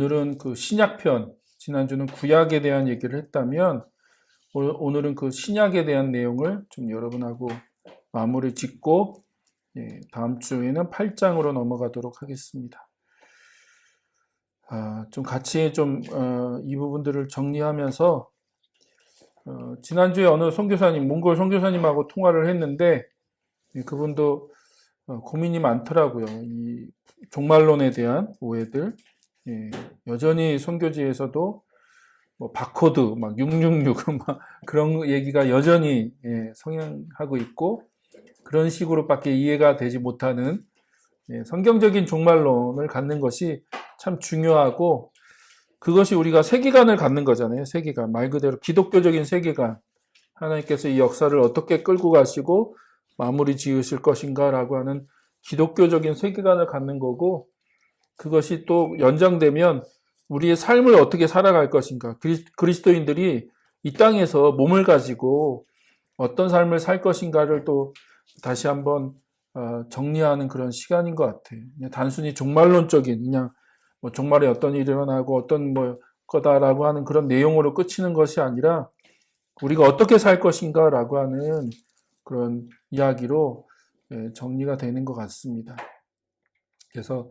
오늘은 그 신약편, 지난주는 구약에 대한 얘기를 했다면 오늘은 그 신약에 대한 내용을 좀 여러분하고 마무리 짓고 다음 주에는 8장으로 넘어가도록 하겠습니다. 좀 같이 이 부분들을 정리하면서 지난주에 어느 선교사님, 몽골 선교사님하고 통화를 했는데 그분도 고민이 많더라고요. 이 종말론에 대한 오해들. 여전히 선교지에서도 뭐 바코드, 막 666, 막 그런 얘기가 여전히 성행하고 있고 그런 식으로밖에 이해가 되지 못하는 성경적인 종말론을 갖는 것이 참 중요하고 그것이 우리가 세계관을 갖는 거잖아요. 세계관. 말 그대로 기독교적인 세계관. 하나님께서 이 역사를 어떻게 끌고 가시고 마무리 지으실 것인가라고 하는 기독교적인 세계관을 갖는 거고 그것이 또 연장되면 우리의 삶을 어떻게 살아갈 것인가. 그리스도인들이 이 땅에서 몸을 가지고 어떤 삶을 살 것인가를 또 다시 한번 정리하는 그런 시간인 것 같아요. 그냥 단순히 종말론적인 그냥 뭐 종말에 어떤 일이 일어나고 어떤 뭐 거다라고 하는 그런 내용으로 끝이는 것이 아니라 우리가 어떻게 살 것인가라고 하는 그런 이야기로 정리가 되는 것 같습니다. 그래서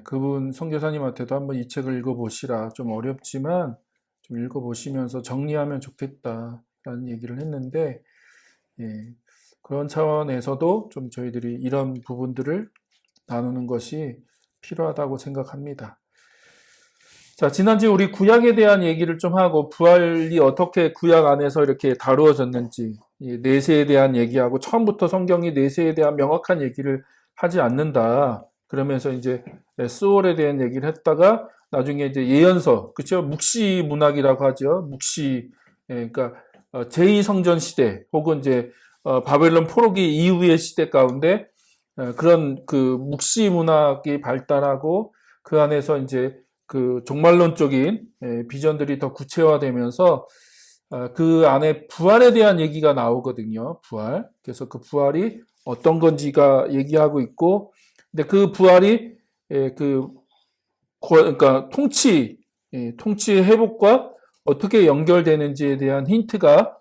그분 선교사님한테도 한번 이 책을 읽어보시라. 좀 어렵지만 좀 읽어보시면서 정리하면 좋겠다라는 얘기를 했는데 그런 차원에서도 좀 저희들이 이런 부분들을 나누는 것이 필요하다고 생각합니다. 자, 지난주에 우리 구약에 대한 얘기를 좀 하고 부활이 어떻게 구약 안에서 이렇게 다루어졌는지 내세에 대한 얘기하고 처음부터 성경이 내세에 대한 명확한 얘기를 하지 않는다. 그러면서 이제 스월에 대한 얘기를 했다가 나중에 이제 예언서, 그렇죠? 묵시 문학이라고 하죠. 묵시, 그러니까 제2성전 시대 혹은 이제 바벨론 포로기 이후의 시대 가운데 그런 그 묵시 문학이 발달하고 그 안에서 이제 그 종말론적인 비전들이 더 구체화되면서 그 안에 부활에 대한 얘기가 나오거든요. 부활. 그래서 그 부활이 어떤 건지가 얘기하고 있고 근데 그 부활이 그러니까 통치의 회복과 어떻게 연결되는지에 대한 힌트가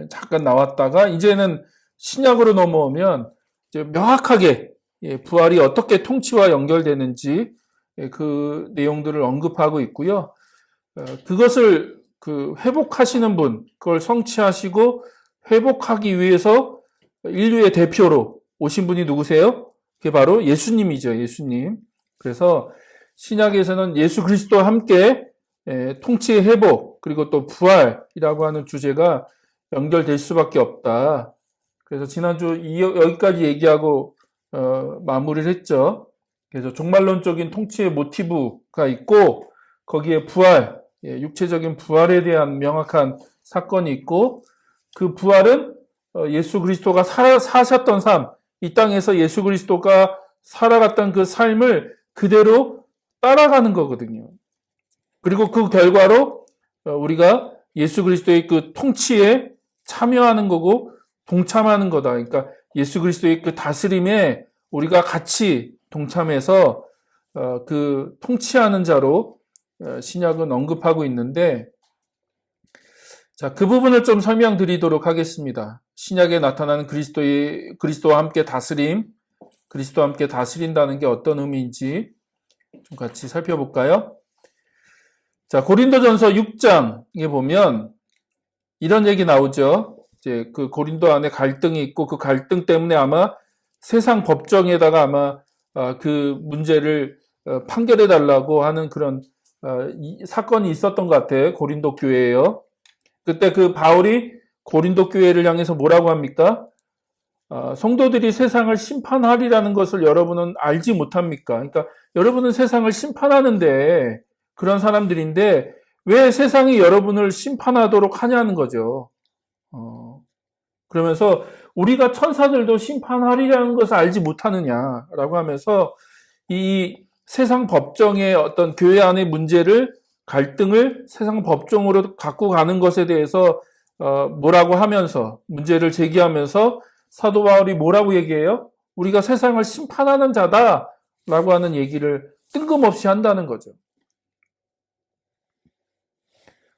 잠깐 나왔다가 이제는 신약으로 넘어오면 이제 명확하게 부활이 어떻게 통치와 연결되는지 그 내용들을 언급하고 있고요. 그것을 그 회복하시는 분, 그걸 성취하시고 회복하기 위해서 인류의 대표로 오신 분이 누구세요? 그게 바로 예수님이죠. 예수님. 그래서 신약에서는 예수 그리스도와 함께 통치의 회복 그리고 또 부활이라고 하는 주제가 연결될 수밖에 없다. 그래서 지난주 여기까지 얘기하고 마무리를 했죠. 그래서 종말론적인 통치의 모티브가 있고 거기에 부활, 육체적인 부활에 대한 명확한 사건이 있고 그 부활은 예수 그리스도가 사셨던 삶, 이 땅에서 예수 그리스도가 살아갔던 그 삶을 그대로 따라가는 거거든요. 그리고 그 결과로 우리가 예수 그리스도의 그 통치에 참여하는 거고 동참하는 거다. 그러니까 예수 그리스도의 그 다스림에 우리가 같이 동참해서 그 통치하는 자로 신약은 언급하고 있는데 자, 그 부분을 좀 설명드리도록 하겠습니다. 신약에 나타나는 그리스도와 함께 다스림, 그리스도와 함께 다스린다는 게 어떤 의미인지 좀 같이 살펴볼까요? 자, 고린도전서 6장에 보면 이런 얘기 나오죠. 이제 그 고린도 안에 갈등이 있고 그 갈등 때문에 아마 세상 법정에다가 아마 그 문제를 판결해 달라고 하는 그런 사건이 있었던 것 같아요. 고린도 교회에요. 그때 그 바울이 고린도 교회를 향해서 뭐라고 합니까? 성도들이 세상을 심판하리라는 것을 여러분은 알지 못합니까? 그러니까 여러분은 세상을 심판하는데 그런 사람들인데 왜 세상이 여러분을 심판하도록 하냐는 거죠. 그러면서 우리가 천사들도 심판하리라는 것을 알지 못하느냐라고 하면서 이 세상 법정의 어떤 교회 안의 문제를 갈등을 세상 법정으로 갖고 가는 것에 대해서 뭐라고 하면서 문제를 제기하면서 사도 바울이 뭐라고 얘기해요? 우리가 세상을 심판하는 자다라고 하는 얘기를 뜬금없이 한다는 거죠.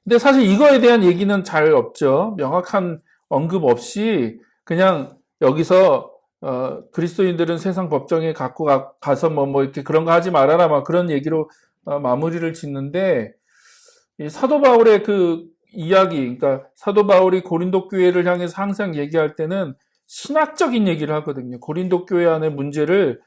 근데 사실 이거에 대한 얘기는 잘 없죠. 명확한 언급 없이 그냥 여기서 그리스도인들은 세상 법정에 갖고 가서 뭐 이렇게 그런 거 하지 말아라 막 그런 얘기로 마무리를 짓는데 이 사도 바울의 그 이야기, 그러니까 사도 바울이 고린도 교회를 향해서 항상 얘기할 때는 신학적인 얘기를 하거든요. 고린도 교회 안의 문제를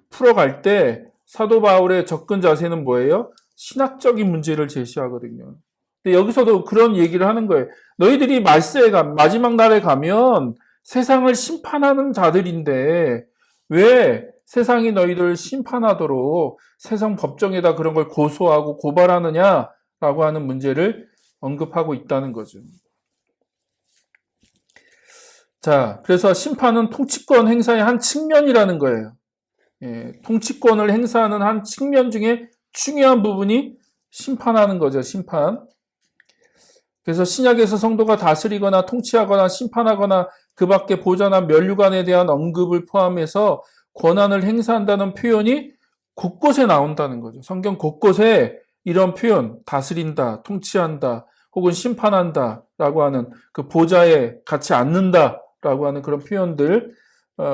풀어갈 때 사도 바울의 접근 자세는 뭐예요? 신학적인 문제를 제시하거든요. 근데 여기서도 그런 얘기를 하는 거예요. 너희들이 마지막 날에 가면 세상을 심판하는 자들인데 왜 세상이 너희들을 심판하도록 세상 법정에다 그런 걸 고소하고 고발하느냐라고 하는 문제를 언급하고 있다는 거죠. 자, 그래서 심판은 통치권 행사의 한 측면이라는 거예요. 예, 통치권을 행사하는 한 측면 중에 중요한 부분이 심판하는 거죠, 심판. 그래서 신약에서 성도가 다스리거나 통치하거나 심판하거나 그 밖에 보좌나 면류관에 대한 언급을 포함해서 권한을 행사한다는 표현이 곳곳에 나온다는 거죠. 성경 곳곳에 이런 표현, 다스린다, 통치한다, 혹은 심판한다 라고 하는 그 보좌에 같이 앉는다 라고 하는 그런 표현들,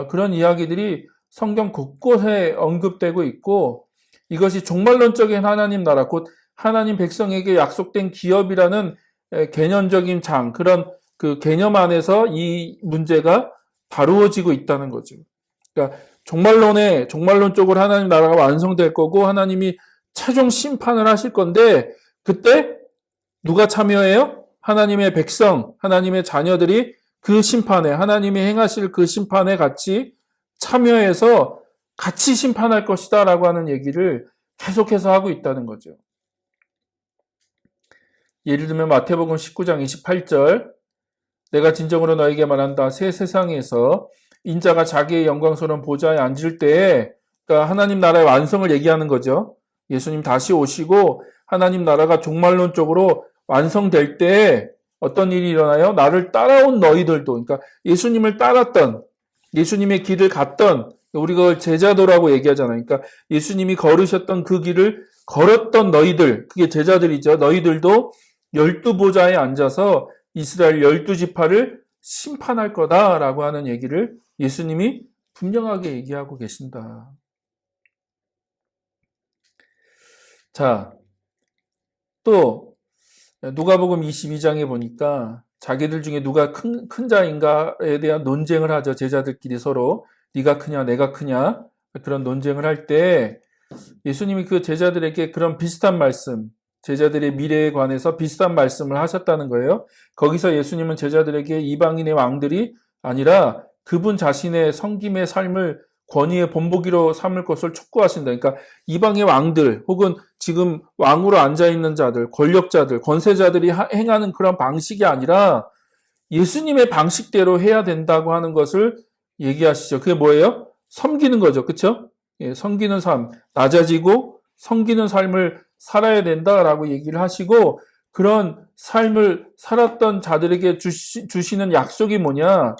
그런 이야기들이 성경 곳곳에 언급되고 있고 이것이 종말론적인 하나님 나라, 곧 하나님 백성에게 약속된 기업이라는 개념적인 그런 그 개념 안에서 이 문제가 다루어지고 있다는 거죠. 그러니까 종말론적으로 하나님 나라가 완성될 거고 하나님이 최종 심판을 하실 건데 그때 누가 참여해요? 하나님의 백성, 하나님의 자녀들이 그 심판에, 하나님이 행하실 그 심판에 같이 참여해서 같이 심판할 것이다 라고 하는 얘기를 계속해서 하고 있다는 거죠. 예를 들면 마태복음 19장 28절 내가 진정으로 너에게 말한다. 새 세상에서 인자가 자기의 영광스러운 보좌에 앉을 때에 그러니까 하나님 나라의 완성을 얘기하는 거죠. 예수님 다시 오시고 하나님 나라가 종말론적으로 완성될 때 어떤 일이 일어나요? 나를 따라온 너희들도 그러니까 예수님을 따랐던 예수님의 길을 갔던 우리 그걸 제자도라고 얘기하잖아요. 그러니까 예수님이 걸으셨던 그 길을 걸었던 너희들 그게 제자들이죠. 너희들도 12보좌에 앉아서 이스라엘 12지파를 심판할 거다라고 하는 얘기를 예수님이 분명하게 얘기하고 계신다. 자, 또 누가복음 22장에 보니까 자기들 중에 누가 큰 자인가에 대한 논쟁을 하죠. 제자들끼리 서로 네가 크냐 내가 크냐 그런 논쟁을 할 때 예수님이 그 제자들에게 그런 비슷한 말씀 제자들의 미래에 관해서 비슷한 말씀을 하셨다는 거예요. 거기서 예수님은 제자들에게 이방인의 왕들이 아니라 그분 자신의 섬김의 삶을 권위의 본보기로 삼을 것을 촉구하신다. 그러니까 이방의 왕들 혹은 지금 왕으로 앉아있는 자들, 권력자들, 권세자들이 행하는 그런 방식이 아니라 예수님의 방식대로 해야 된다고 하는 것을 얘기하시죠. 그게 뭐예요? 섬기는 거죠. 그렇죠? 예, 섬기는 삶, 낮아지고 섬기는 삶을 살아야 된다라고 얘기를 하시고 그런 삶을 살았던 자들에게 주시는 약속이 뭐냐?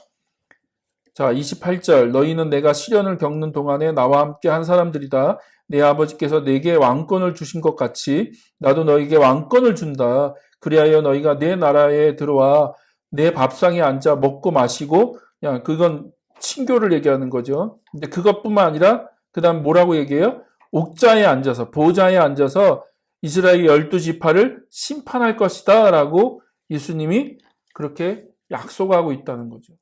자, 28절 너희는 내가 시련을 겪는 동안에 나와 함께 한 사람들이다. 내 아버지께서 내게 왕권을 주신 것 같이 나도 너희에게 왕권을 준다. 그리하여 너희가 내 나라에 들어와 내 밥상에 앉아 먹고 마시고 그냥 그건 친교를 얘기하는 거죠. 근데 그것뿐만 아니라 그다음 뭐라고 얘기해요? 옥자에 앉아서 보좌에 앉아서 이스라엘 12지파를 심판할 것이다 라고 예수님이 그렇게 약속하고 있다는 거죠.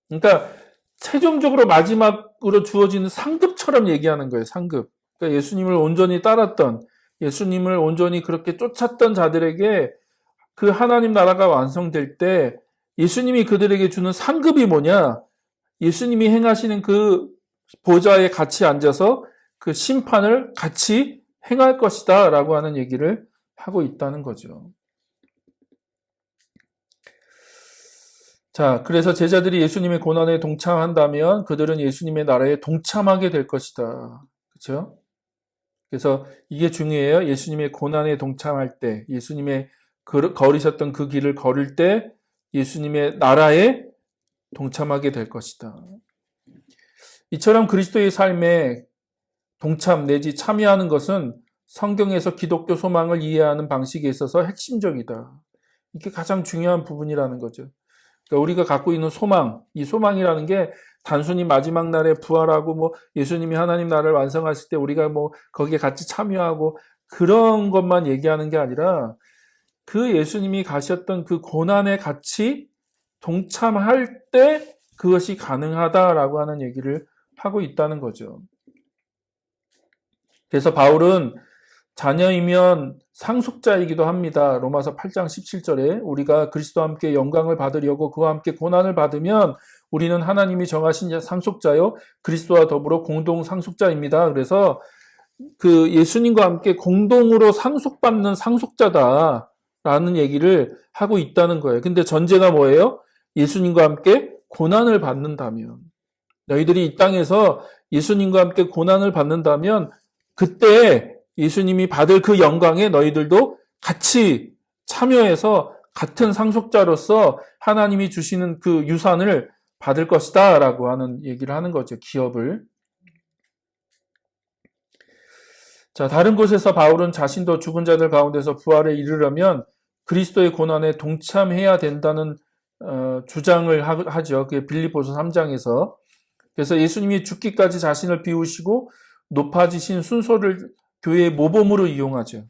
그러니까 최종적으로 마지막으로 주어지는 상급처럼 얘기하는 거예요. 상급. 그러니까 예수님을 온전히 따랐던 예수님을 온전히 그렇게 쫓았던 자들에게 그 하나님 나라가 완성될 때 예수님이 그들에게 주는 상급이 뭐냐? 예수님이 행하시는 그 보좌에 같이 앉아서 그 심판을 같이 행할 것이다 라고 하는 얘기를 하고 있다는 거죠. 자, 그래서 제자들이 예수님의 고난에 동참한다면 그들은 예수님의 나라에 동참하게 될 것이다. 그렇죠? 그래서 이게 중요해요. 예수님의 고난에 동참할 때, 예수님의 걸으셨던 그 길을 걸을 때 예수님의 나라에 동참하게 될 것이다. 이처럼 그리스도의 삶에 동참 내지 참여하는 것은 성경에서 기독교 소망을 이해하는 방식에 있어서 핵심적이다. 이게 가장 중요한 부분이라는 거죠. 그러니까 우리가 갖고 있는 소망, 이 소망이라는 게 단순히 마지막 날에 부활하고 뭐 예수님이 하나님 나라를 완성하실 때 우리가 뭐 거기에 같이 참여하고 그런 것만 얘기하는 게 아니라 그 예수님이 가셨던 그 고난에 같이 동참할 때 그것이 가능하다라고 하는 얘기를 하고 있다는 거죠. 그래서 바울은 자녀이면 상속자이기도 합니다. 로마서 8장 17절에 우리가 그리스도와 함께 영광을 받으려고 그와 함께 고난을 받으면 우리는 하나님이 정하신 상속자요 그리스도와 더불어 공동 상속자입니다. 그래서 그 예수님과 함께 공동으로 상속받는 상속자다라는 얘기를 하고 있다는 거예요. 근데 전제가 뭐예요? 예수님과 함께 고난을 받는다면, 너희들이 이 땅에서 예수님과 함께 고난을 받는다면 그때 예수님이 받을 그 영광에 너희들도 같이 참여해서 같은 상속자로서 하나님이 주시는 그 유산을 받을 것이다 라고 하는 얘기를 하는 거죠. 기업을. 자, 다른 곳에서 바울은 자신도 죽은 자들 가운데서 부활에 이르려면 그리스도의 고난에 동참해야 된다는 주장을 하죠. 그게 빌립보서 3장에서. 그래서 예수님이 죽기까지 자신을 비우시고 높아지신 순서를 교회의 모범으로 이용하죠.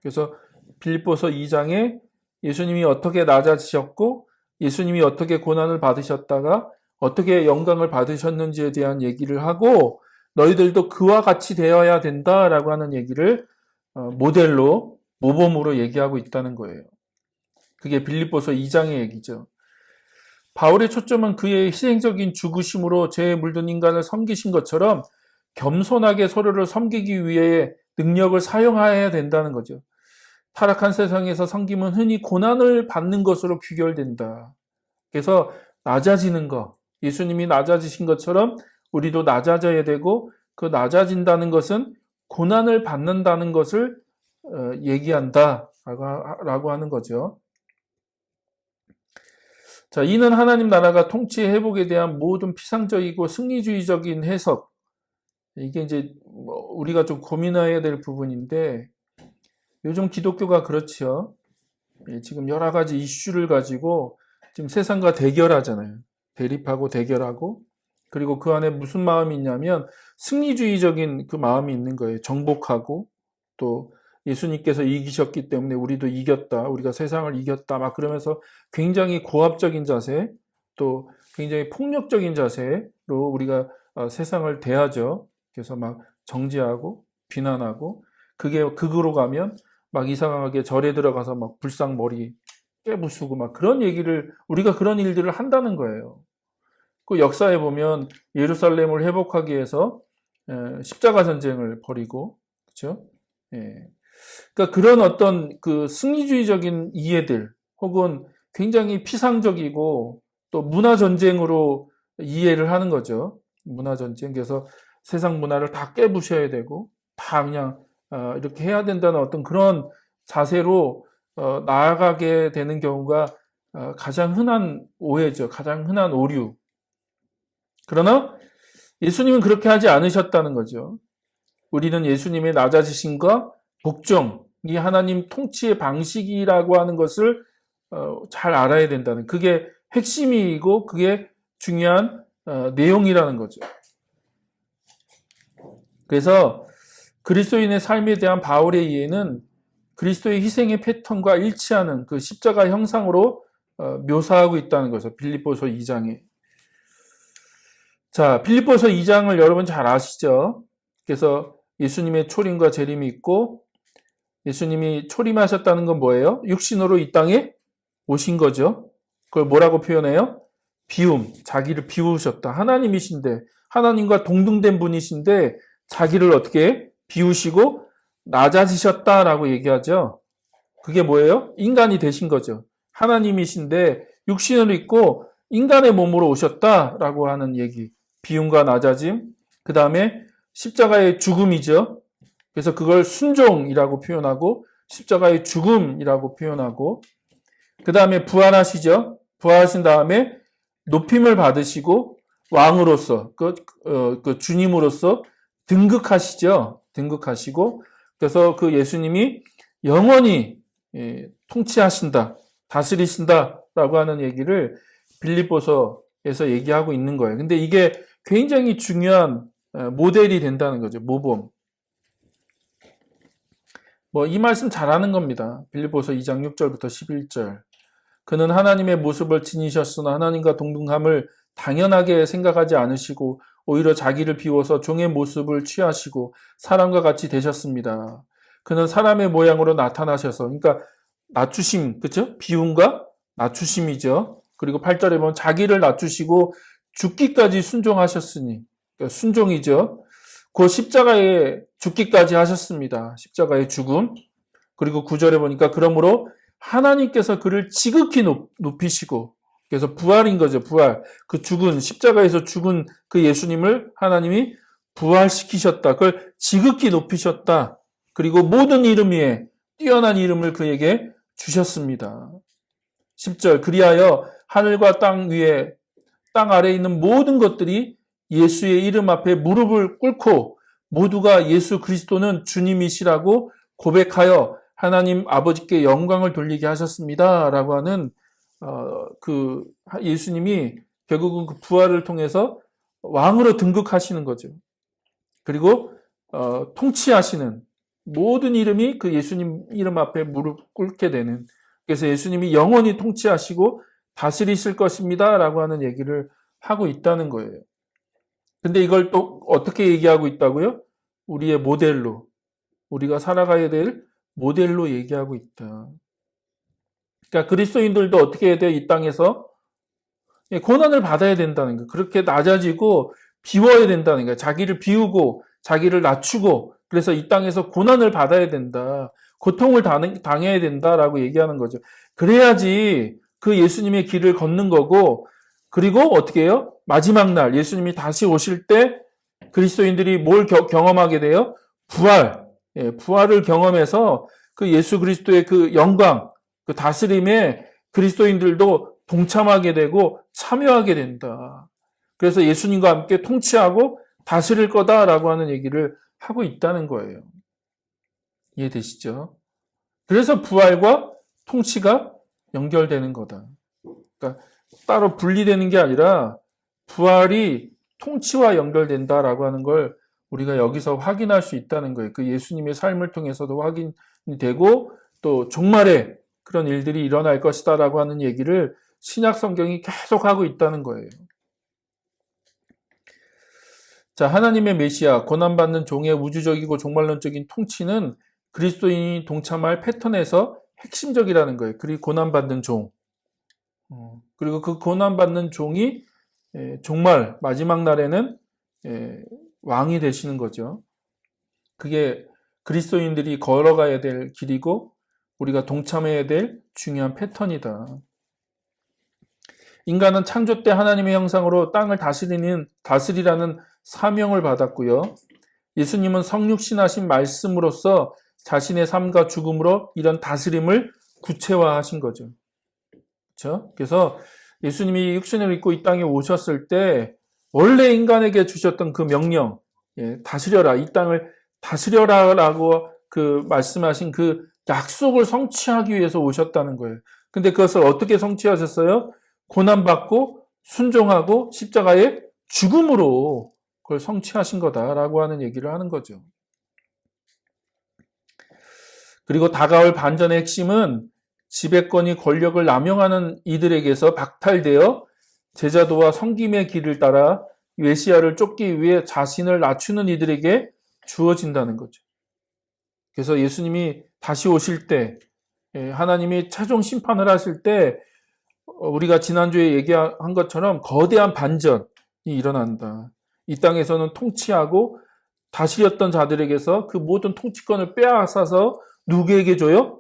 그래서 빌립보서 2장에 예수님이 어떻게 낮아지셨고 예수님이 어떻게 고난을 받으셨다가 어떻게 영광을 받으셨는지에 대한 얘기를 하고 너희들도 그와 같이 되어야 된다라고 하는 얘기를 모델로 모범으로 얘기하고 있다는 거예요. 그게 빌립보서 2장의 얘기죠. 바울의 초점은 그의 희생적인 죽으심으로 죄에 물든 인간을 섬기신 것처럼 겸손하게 서로를 섬기기 위해 능력을 사용해야 된다는 거죠. 타락한 세상에서 섬김은 흔히 고난을 받는 것으로 귀결된다. 그래서 낮아지는 것, 예수님이 낮아지신 것처럼 우리도 낮아져야 되고 그 낮아진다는 것은 고난을 받는다는 것을 얘기한다라고 하는 거죠. 자, 이는 하나님 나라가 통치의 회복에 대한 모든 피상적이고 승리주의적인 해석, 이게 이제 우리가 좀 고민해야 될 부분인데 요즘 기독교가 그렇죠. 지금 여러 가지 이슈를 가지고 지금 세상과 대결하잖아요. 대립하고 대결하고 그리고 그 안에 무슨 마음이 있냐면 승리주의적인 그 마음이 있는 거예요. 정복하고 또 예수님께서 이기셨기 때문에 우리도 이겼다. 우리가 세상을 이겼다. 막 그러면서 굉장히 고압적인 자세 또 굉장히 폭력적인 자세로 우리가 세상을 대하죠. 그래서 막 정죄하고 비난하고 그게 극으로 가면 막 이상하게 절에 들어가서 막 불상머리 깨부수고 막 그런 얘기를 우리가 그런 일들을 한다는 거예요. 그 역사에 보면 예루살렘을 회복하기 위해서 십자가 전쟁을 벌이고 그렇죠? 예. 그러니까 그런 어떤 그 승리주의적인 이해들 혹은 굉장히 피상적이고 또 문화 전쟁으로 이해를 하는 거죠. 문화 전쟁. 그래서 세상 문화를 다 깨부셔야 되고 다 그냥 이렇게 해야 된다는 어떤 그런 자세로 나아가게 되는 경우가 가장 흔한 오해죠. 가장 흔한 오류. 그러나 예수님은 그렇게 하지 않으셨다는 거죠. 우리는 예수님의 낮아지심과 복종이 하나님 통치의 방식이라고 하는 것을 잘 알아야 된다는 그게 핵심이고 그게 중요한 내용이라는 거죠. 그래서 그리스도인의 삶에 대한 바울의 이해는 그리스도의 희생의 패턴과 일치하는 그 십자가 형상으로 묘사하고 있다는 거죠. 빌립보서 2장에. 자, 빌립보서 2장을 여러분 잘 아시죠? 그래서 예수님의 초림과 재림이 있고 예수님이 초림하셨다는 건 뭐예요? 육신으로 이 땅에 오신 거죠. 그걸 뭐라고 표현해요? 비움, 자기를 비우셨다. 하나님이신데 하나님과 동등된 분이신데 자기를 어떻게 비우시고 낮아지셨다라고 얘기하죠. 그게 뭐예요? 인간이 되신 거죠. 하나님이신데 육신을 입고 인간의 몸으로 오셨다라고 하는 얘기. 비움과 낮아짐. 그 다음에 십자가의 죽음이죠. 그래서 그걸 순종이라고 표현하고 십자가의 죽음이라고 표현하고 그 다음에 부활하시죠. 부활하신 다음에 높임을 받으시고 왕으로서 그 주님으로서 등극하시죠. 등극하시고 그래서 그 예수님이 영원히 통치하신다, 다스리신다라고 하는 얘기를 빌립보서에서 얘기하고 있는 거예요. 근데 이게 굉장히 중요한 모델이 된다는 거죠. 모범. 이 말씀 잘하는 겁니다. 빌립보서 2장 6절부터 11절. 그는 하나님의 모습을 지니셨으나 하나님과 동등함을 당연하게 생각하지 않으시고 오히려 자기를 비워서 종의 모습을 취하시고 사람과 같이 되셨습니다. 그는 사람의 모양으로 나타나셔서, 그러니까 낮추심, 그렇죠? 비움과 낮추심이죠. 그리고 8절에 보면 자기를 낮추시고 죽기까지 순종하셨으니, 그러니까 순종이죠. 그 십자가에 죽기까지 하셨습니다. 십자가의 죽음. 그리고 9절에 보니까 그러므로 하나님께서 그를 지극히 높이시고, 그래서 부활인 거죠. 부활. 그 죽은, 십자가에서 죽은 그 예수님을 하나님이 부활시키셨다. 그걸 지극히 높이셨다. 그리고 모든 이름 위에 뛰어난 이름을 그에게 주셨습니다. 10절. 그리하여 하늘과 땅 위에, 땅 아래에 있는 모든 것들이 예수의 이름 앞에 무릎을 꿇고 모두가 예수 그리스도는 주님이시라고 고백하여 하나님 아버지께 영광을 돌리게 하셨습니다. 라고 하는 그 예수님이 결국은 그 부활을 통해서 왕으로 등극하시는 거죠. 그리고 통치하시는 모든 이름이 그 예수님 이름 앞에 무릎 꿇게 되는, 그래서 예수님이 영원히 통치하시고 다스리실 것입니다. 라고 하는 얘기를 하고 있다는 거예요. 근데 이걸 또 어떻게 얘기하고 있다고요? 우리의 모델로, 우리가 살아가야 될 모델로 얘기하고 있다. 그러니까 그리스도인들도 어떻게 해야 돼요? 이 땅에서 고난을 받아야 된다는 거예요. 그렇게 낮아지고 비워야 된다는 거예요. 자기를 비우고 자기를 낮추고, 그래서 이 땅에서 고난을 받아야 된다. 고통을 당해야 된다라고 얘기하는 거죠. 그래야지 그 예수님의 길을 걷는 거고, 그리고 어떻게 해요? 마지막 날 예수님이 다시 오실 때 그리스도인들이 뭘 경험하게 돼요? 부활. 부활을 경험해서 그 예수 그리스도의 그 영광, 그 다스림에 그리스도인들도 동참하게 되고 참여하게 된다. 그래서 예수님과 함께 통치하고 다스릴 거다라고 하는 얘기를 하고 있다는 거예요. 이해되시죠? 그래서 부활과 통치가 연결되는 거다. 그러니까 따로 분리되는 게 아니라 부활이 통치와 연결된다라고 하는 걸 우리가 여기서 확인할 수 있다는 거예요. 그 예수님의 삶을 통해서도 확인이 되고, 또 종말에 그런 일들이 일어날 것이다라고 하는 얘기를 신약 성경이 계속 하고 있다는 거예요. 자, 하나님의 메시아, 고난받는 종의 우주적이고 종말론적인 통치는 그리스도인이 동참할 패턴에서 핵심적이라는 거예요. 그리고 고난받는 종. 그리고 그 고난받는 종이 종말, 마지막 날에는 왕이 되시는 거죠. 그게 그리스도인들이 걸어가야 될 길이고 우리가 동참해야 될 중요한 패턴이다. 인간은 창조 때 하나님의 형상으로 땅을 다스리라는 사명을 받았고요. 예수님은 성육신하신 말씀으로써 자신의 삶과 죽음으로 이런 다스림을 구체화하신 거죠. 그렇죠? 그래서 예수님이 육신을 입고 이 땅에 오셨을 때 원래 인간에게 주셨던 그 명령, 다스려라, 이 땅을 다스려라라고 그 말씀하신 그 약속을 성취하기 위해서 오셨다는 거예요. 근데 그것을 어떻게 성취하셨어요? 고난받고 순종하고 십자가의 죽음으로 그걸 성취하신 거다라고 하는 얘기를 하는 거죠. 그리고 다가올 반전의 핵심은 지배권이 권력을 남용하는 이들에게서 박탈되어 제자도와 섬김의 길을 따라 메시아를 쫓기 위해 자신을 낮추는 이들에게 주어진다는 거죠. 그래서 예수님이 다시 오실 때, 하나님이 최종 심판을 하실 때 우리가 지난주에 얘기한 것처럼 거대한 반전이 일어난다. 이 땅에서는 통치하고 다스렸던 자들에게서 그 모든 통치권을 빼앗아서 누구에게 줘요?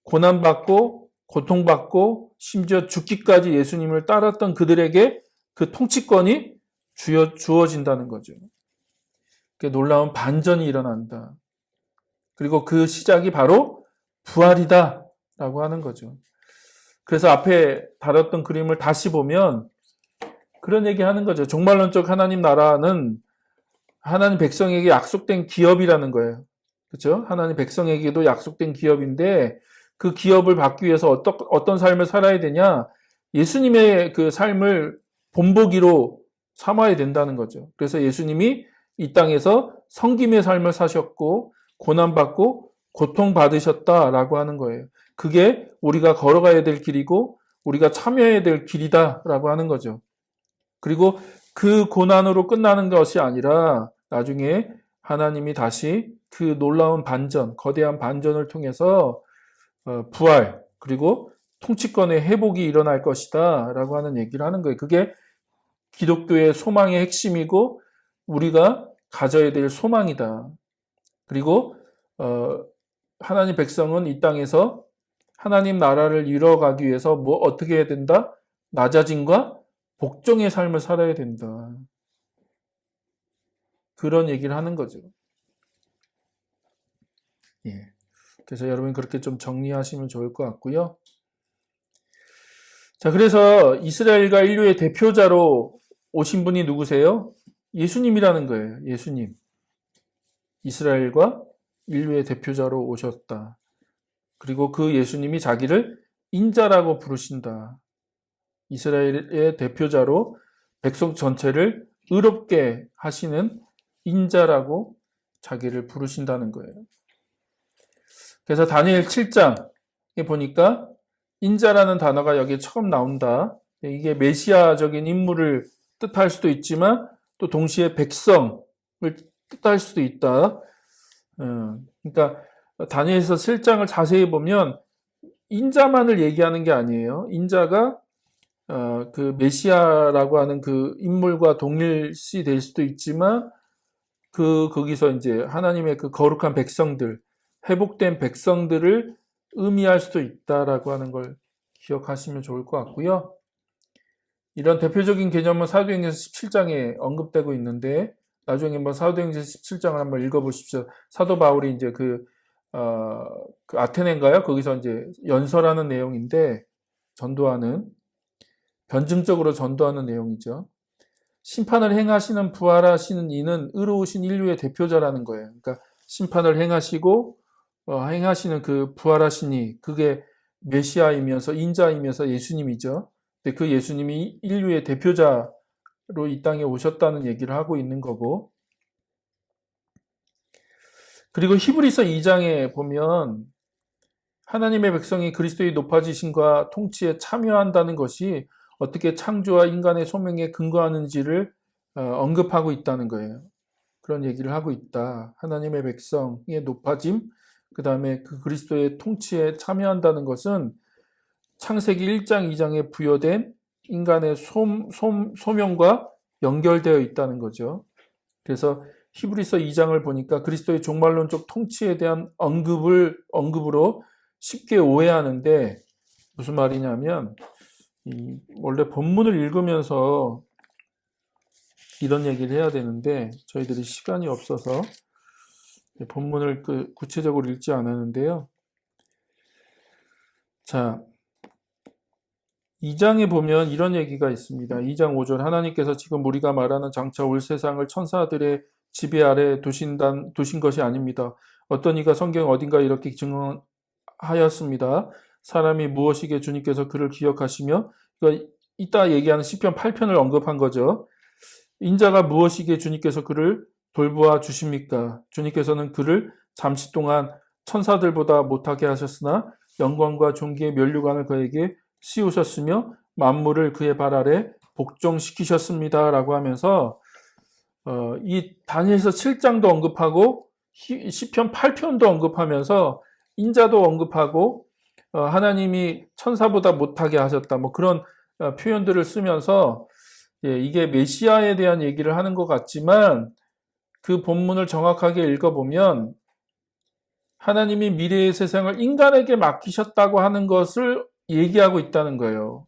고난받고 고통받고 심지어 죽기까지 예수님을 따랐던 그들에게 그 통치권이 주어진다는 거죠. 놀라운 반전이 일어난다. 그리고 그 시작이 바로 부활이다 라고 하는 거죠. 그래서 앞에 다뤘던 그림을 다시 보면 그런 얘기 하는 거죠. 종말론적 하나님 나라는 하나님 백성에게 약속된 기업이라는 거예요. 그렇죠? 하나님 백성에게도 약속된 기업인데 그 기업을 받기 위해서 어떤 삶을 살아야 되냐? 예수님의 그 삶을 본보기로 삼아야 된다는 거죠. 그래서 예수님이 이 땅에서 섬김의 삶을 사셨고 고난받고 고통받으셨다라고 하는 거예요. 그게 우리가 걸어가야 될 길이고 우리가 참여해야 될 길이다라고 하는 거죠. 그리고 그 고난으로 끝나는 것이 아니라 나중에 하나님이 다시 그 놀라운 반전, 거대한 반전을 통해서 부활, 그리고 통치권의 회복이 일어날 것이다 라고 하는 얘기를 하는 거예요. 그게 기독교의 소망의 핵심이고 우리가 가져야 될 소망이다. 그리고 하나님 백성은 이 땅에서 하나님 나라를 이뤄가기 위해서 뭐 어떻게 해야 된다? 낮아짐과 복종의 삶을 살아야 된다. 그런 얘기를 하는 거죠. 예. 그래서 여러분 그렇게 좀 정리하시면 좋을 것 같고요. 자, 그래서 이스라엘과 인류의 대표자로 오신 분이 누구세요? 예수님이라는 거예요. 예수님. 이스라엘과 인류의 대표자로 오셨다. 그리고 그 예수님이 자기를 인자라고 부르신다. 이스라엘의 대표자로 백성 전체를 의롭게 하시는 인자라고 자기를 부르신다는 거예요. 그래서 다니엘 7장에 보니까 인자라는 단어가 여기에 처음 나온다. 이게 메시아적인 인물을 뜻할 수도 있지만 또 동시에 백성을 뜻할 수도 있다. 그러니까 다니엘서 7장을 자세히 보면 인자만을 얘기하는 게 아니에요. 인자가 그 메시아라고 하는 그 인물과 동일시 될 수도 있지만 거기서 이제 하나님의 그 거룩한 백성들, 회복된 백성들을 의미할 수도 있다라고 하는 걸 기억하시면 좋을 것 같고요. 이런 대표적인 개념은 사도행전 17장에 언급되고 있는데 나중에 한번 사도행전 17장을 한번 읽어보십시오. 사도 바울이 이제 그 아테네인가요? 거기서 이제 연설하는 내용인데 변증적으로 전도하는 내용이죠. 심판을 행하시는 부활하시는 이는 의로우신 인류의 대표자라는 거예요. 그러니까 심판을 행하시고 행하시는 그 부활하시니 그게 메시아이면서 인자이면서 예수님이죠. 근데 그 예수님이 인류의 대표자로 이 땅에 오셨다는 얘기를 하고 있는 거고. 그리고 히브리서 2장에 보면 하나님의 백성이 그리스도의 높아지심과 통치에 참여한다는 것이 어떻게 창조와 인간의 소명에 근거하는지를 언급하고 있다는 거예요. 그런 얘기를 하고 있다. 하나님의 백성의 높아짐, 그 다음에 그 그리스도의 통치에 참여한다는 것은 창세기 1장, 2장에 부여된 인간의 소명과 연결되어 있다는 거죠. 그래서 히브리서 2장을 보니까 그리스도의 종말론적 통치에 대한 언급으로 쉽게 오해하는데 무슨 말이냐면 원래 본문을 읽으면서 이런 얘기를 해야 되는데 저희들이 시간이 없어서 본문을 구체적으로 읽지 않았는데요. 자, 2장에 보면 이런 얘기가 있습니다. 2장 5절 하나님께서 지금 우리가 말하는 장차 올 세상을 천사들의 지배 아래 두신 것이 아닙니다. 어떤 이가 성경 어딘가 이렇게 증언하였습니다. 사람이 무엇이게 주님께서 그를 기억하시며 이따 얘기하는 시편 8편을 언급한 거죠. 인자가 무엇이게 주님께서 그를 돌보아 주십니까? 주님께서는 그를 잠시 동안 천사들보다 못하게 하셨으나 영광과 존귀의 면류관을 그에게 씌우셨으며 만물을 그의 발 아래 복종시키셨습니다. 라고 하면서 이 다니엘서 7장도 언급하고 시편 8편도 언급하면서 인자도 언급하고 하나님이 천사보다 못하게 하셨다. 뭐 그런 표현들을 쓰면서 이게 메시아에 대한 얘기를 하는 것 같지만 그 본문을 정확하게 읽어보면 하나님이 미래의 세상을 인간에게 맡기셨다고 하는 것을 얘기하고 있다는 거예요.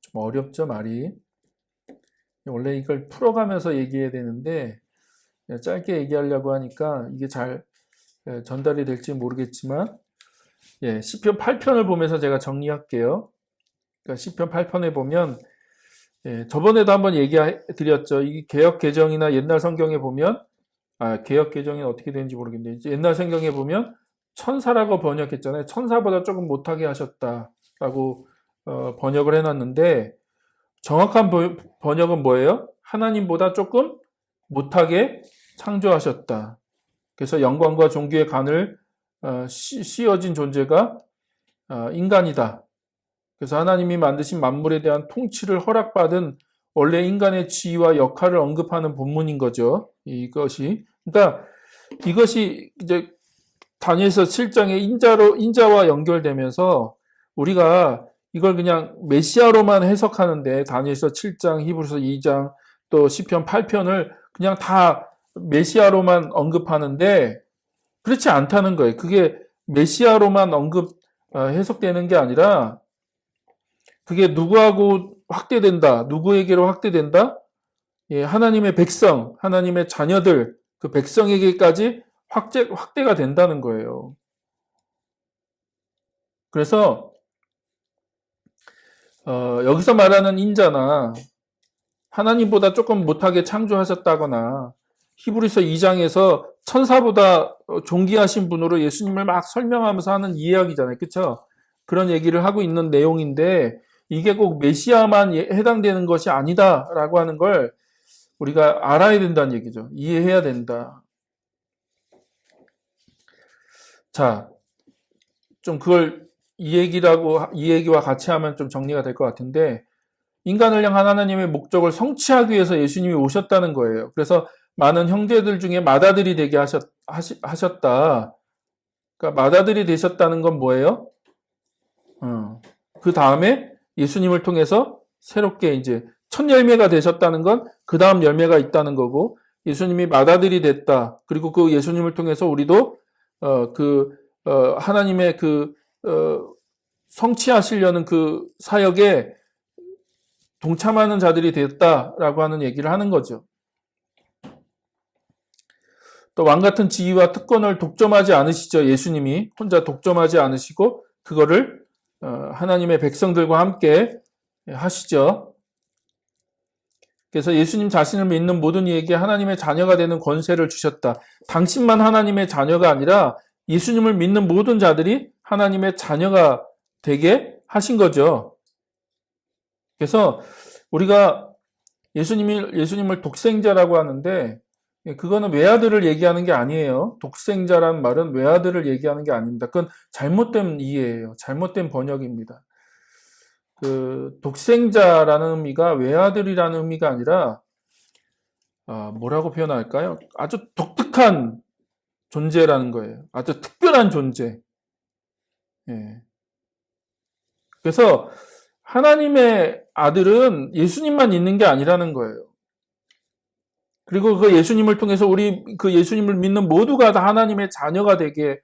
좀 어렵죠, 말이. 원래 이걸 풀어가면서 얘기해야 되는데 짧게 얘기하려고 하니까 이게 잘 전달이 될지 모르겠지만 시편 8편을 보면서 제가 정리할게요. 그러니까 시편 8편에 보면 저번에도 한번 얘기해 드렸죠. 이 개역 개정이나 옛날 성경에 보면 개역 개정이 어떻게 되는지 모르겠는데 이제 옛날 성경에 보면 천사라고 번역했잖아요. 천사보다 조금 못하게 하셨다라고 번역을 해놨는데 정확한 번역은 뭐예요? 하나님보다 조금 못하게 창조하셨다. 그래서 영광과 존귀의 간을 씌어진 존재가 인간이다. 그래서 하나님이 만드신 만물에 대한 통치를 허락받은 원래 인간의 지위와 역할을 언급하는 본문인 거죠. 이것이. 그러니까 이것이 이제 다니엘서 7장의 인자와 연결되면서 우리가 이걸 그냥 메시아로만 해석하는데 다니엘서 7장, 히브리서 2장, 또 시편 8편을 그냥 다 메시아로만 언급하는데 그렇지 않다는 거예요. 그게 메시아로만 해석되는 게 아니라 그게 누구하고 확대된다. 누구에게로 확대된다? 예, 하나님의 백성, 하나님의 자녀들, 그 백성에게까지 확대가 된다는 거예요. 그래서 여기서 말하는 인자나 하나님보다 조금 못하게 창조하셨다거나 히브리서 2장에서 천사보다 존귀하신 분으로 예수님을 막 설명하면서 하는 이야기잖아요. 그렇죠? 그런 얘기를 하고 있는 내용인데 이게 꼭 메시아만 해당되는 것이 아니다라고 하는 걸 우리가 알아야 된다는 얘기죠. 이해해야 된다. 자, 좀 그걸 이 얘기와 같이 하면 좀 정리가 될 것 같은데 인간을 향한 하나님의 목적을 성취하기 위해서 예수님이 오셨다는 거예요. 그래서 많은 형제들 중에 맏아들이 되게 하셨다. 그러니까 맏아들이 되셨다는 건 뭐예요? 그 다음에 예수님을 통해서 새롭게 이제 첫 열매가 되셨다는 건 그 다음 열매가 있다는 거고 예수님이 맏아들이 됐다. 그리고 그 예수님을 통해서 우리도 하나님의 성취하시려는 그 사역에 동참하는 자들이 됐다라고 하는 얘기를 하는 거죠. 또 왕같은 지위와 특권을 독점하지 않으시죠. 예수님이 혼자 독점하지 않으시고 그거를 하나님의 백성들과 함께 하시죠. 그래서 예수님 자신을 믿는 모든 이에게 하나님의 자녀가 되는 권세를 주셨다. 당신만 하나님의 자녀가 아니라 예수님을 믿는 모든 자들이 하나님의 자녀가 되게 하신 거죠. 그래서 우리가 예수님을 독생자라고 하는데 그거는 외아들을 얘기하는 게 아니에요. 독생자란 말은 외아들을 얘기하는 게 아닙니다. 그건 잘못된 이해예요. 잘못된 번역입니다. 그 독생자라는 의미가 외아들이라는 의미가 아니라 뭐라고 표현할까요? 아주 독특한 존재라는 거예요. 아주 특별한 존재. 예. 그래서 하나님의 아들은 예수님만 있는 게 아니라는 거예요. 그리고 그 예수님을 통해서 우리 그 예수님을 믿는 모두가 다 하나님의 자녀가 되게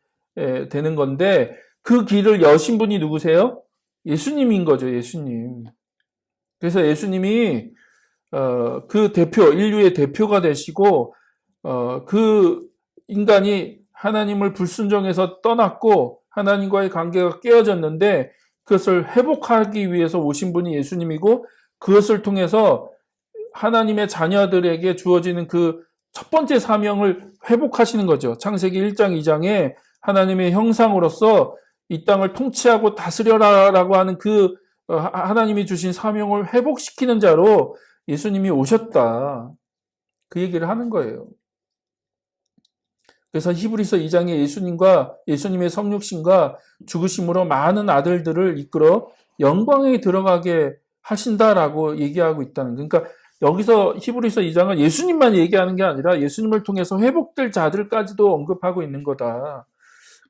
되는 건데 그 길을 여신 분이 누구세요? 예수님인 거죠, 예수님. 그래서 예수님이 그 인류의 대표가 되시고 그 인간이 하나님을 불순종해서 떠났고 하나님과의 관계가 깨어졌는데 그것을 회복하기 위해서 오신 분이 예수님이고 그것을 통해서 하나님의 자녀들에게 주어지는 그 첫 번째 사명을 회복하시는 거죠. 창세기 1장, 2장에 하나님의 형상으로서 이 땅을 통치하고 다스려라라고 하는 그 하나님이 주신 사명을 회복시키는 자로 예수님이 오셨다. 그 얘기를 하는 거예요. 그래서 히브리서 2장에 예수님의 성육신과 죽으심으로 많은 아들들을 이끌어 영광에 들어가게 하신다라고 얘기하고 있다는 거예요. 그러니까 여기서 히브리서 2장은 예수님만 얘기하는 게 아니라 예수님을 통해서 회복될 자들까지도 언급하고 있는 거다.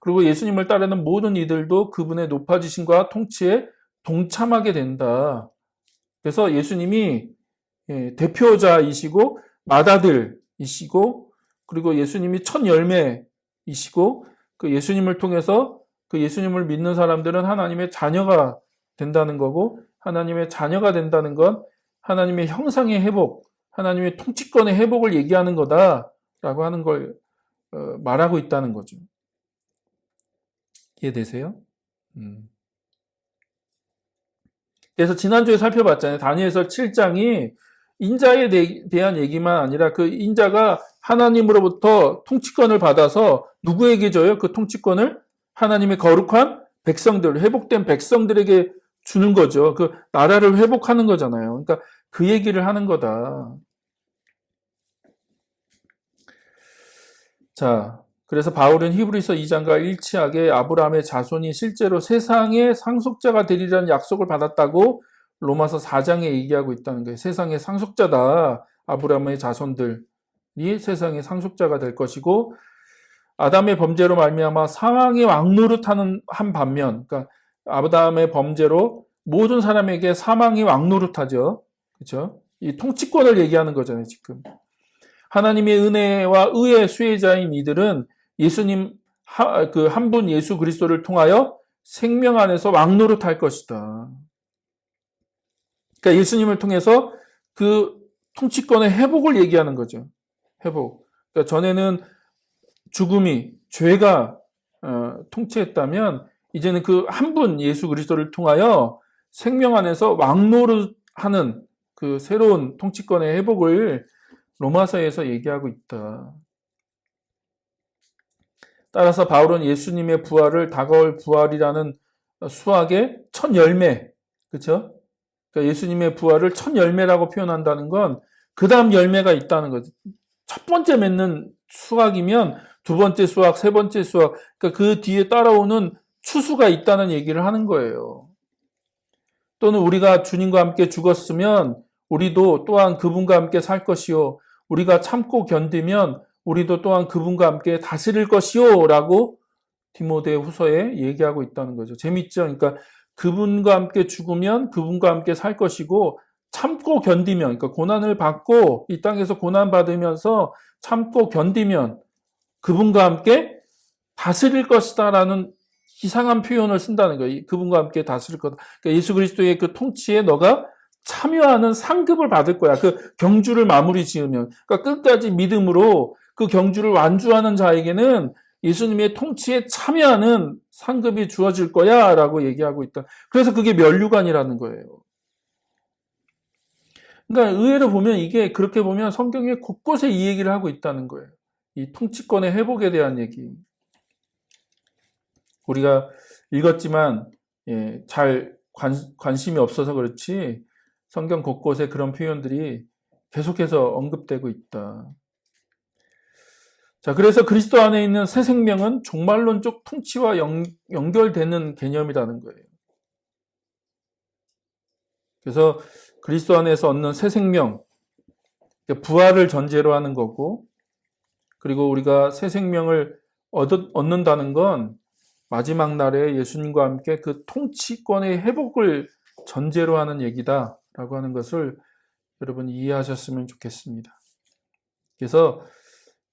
그리고 예수님을 따르는 모든 이들도 그분의 높아지심과 통치에 동참하게 된다. 그래서 예수님이 대표자이시고 맏아들이시고 그리고 예수님이 첫 열매이시고 그 예수님을 통해서 그 예수님을 믿는 사람들은 하나님의 자녀가 된다는 거고 하나님의 자녀가 된다는 건 하나님의 형상의 회복, 하나님의 통치권의 회복을 얘기하는 거다라고 하는 걸 말하고 있다는 거죠. 이해되세요? 그래서 지난주에 살펴봤잖아요. 다니엘서 7장이 인자에 대한 얘기만 아니라 그 인자가 하나님으로부터 통치권을 받아서 누구에게 줘요? 그 통치권을 하나님의 거룩한 백성들, 회복된 백성들에게 주는 거죠. 그 나라를 회복하는 거잖아요. 그러니까 그 얘기를 하는 거다. 자, 그래서 바울은 히브리서 2장과 일치하게 아브라함의 자손이 실제로 세상의 상속자가 되리라는 약속을 받았다고 로마서 4장에 얘기하고 있다는 거예요. 세상의 상속자다. 아브라함의 자손들이 세상의 상속자가 될 것이고, 아담의 범죄로 말미암아 사망의 왕노릇하는 한 반면, 그러니까 아담의 범죄로 모든 사람에게 사망이 왕노릇하죠. 그렇죠? 이 통치권을 얘기하는 거잖아요, 지금. 하나님의 은혜와 의의 수혜자인 이들은 예수님 그 한 분 예수 그리스도를 통하여 생명 안에서 왕노릇할 것이다. 그러니까 예수님을 통해서 그 통치권의 회복을 얘기하는 거죠. 회복. 그러니까 전에는 죽음이 죄가 통치했다면 이제는 그 한 분 예수 그리스도를 통하여 생명 안에서 왕노릇하는 그 새로운 통치권의 회복을 로마서에서 얘기하고 있다. 따라서 바울은 예수님의 부활을 다가올 부활이라는 수학의 첫 열매, 그렇죠? 그러니까 예수님의 부활을 첫 열매라고 표현한다는 건 그 다음 열매가 있다는 거죠. 첫 번째 맺는 수확이면 두 번째 수확, 세 번째 수확, 그러니까 그 뒤에 따라오는 추수가 있다는 얘기를 하는 거예요. 또는 우리가 주님과 함께 죽었으면 우리도 또한 그분과 함께 살 것이요. 우리가 참고 견디면 우리도 또한 그분과 함께 다스릴 것이요. 라고 디모데 후서에 얘기하고 있다는 거죠. 재밌죠? 그러니까 그분과 함께 죽으면 그분과 함께 살 것이고 참고 견디면, 그러니까 고난을 받고 이 땅에서 고난 받으면서 참고 견디면 그분과 함께 다스릴 것이다라는 이상한 표현을 쓴다는 거예요. 그분과 함께 다스릴 거다. 그러니까 예수 그리스도의 그 통치에 너가 참여하는 상급을 받을 거야. 그 경주를 마무리 지으면. 그러니까 끝까지 믿음으로 그 경주를 완주하는 자에게는 예수님의 통치에 참여하는 상급이 주어질 거야 라고 얘기하고 있다. 그래서 그게 면류관이라는 거예요. 그러니까 의외로 보면 이게 그렇게 보면 성경에 곳곳에 이 얘기를 하고 있다는 거예요. 이 통치권의 회복에 대한 얘기. 우리가 읽었지만 잘 관심이 없어서 그렇지 성경 곳곳에 그런 표현들이 계속해서 언급되고 있다. 자, 그래서 그리스도 안에 있는 새 생명은 종말론적 통치와 연결되는 개념이라는 거예요. 그래서 그리스도 안에서 얻는 새 생명, 부활을 전제로 하는 거고, 그리고 우리가 새 생명을 얻는다는 건 마지막 날에 예수님과 함께 그 통치권의 회복을 전제로 하는 얘기다라고 하는 것을 여러분 이해하셨으면 좋겠습니다. 그래서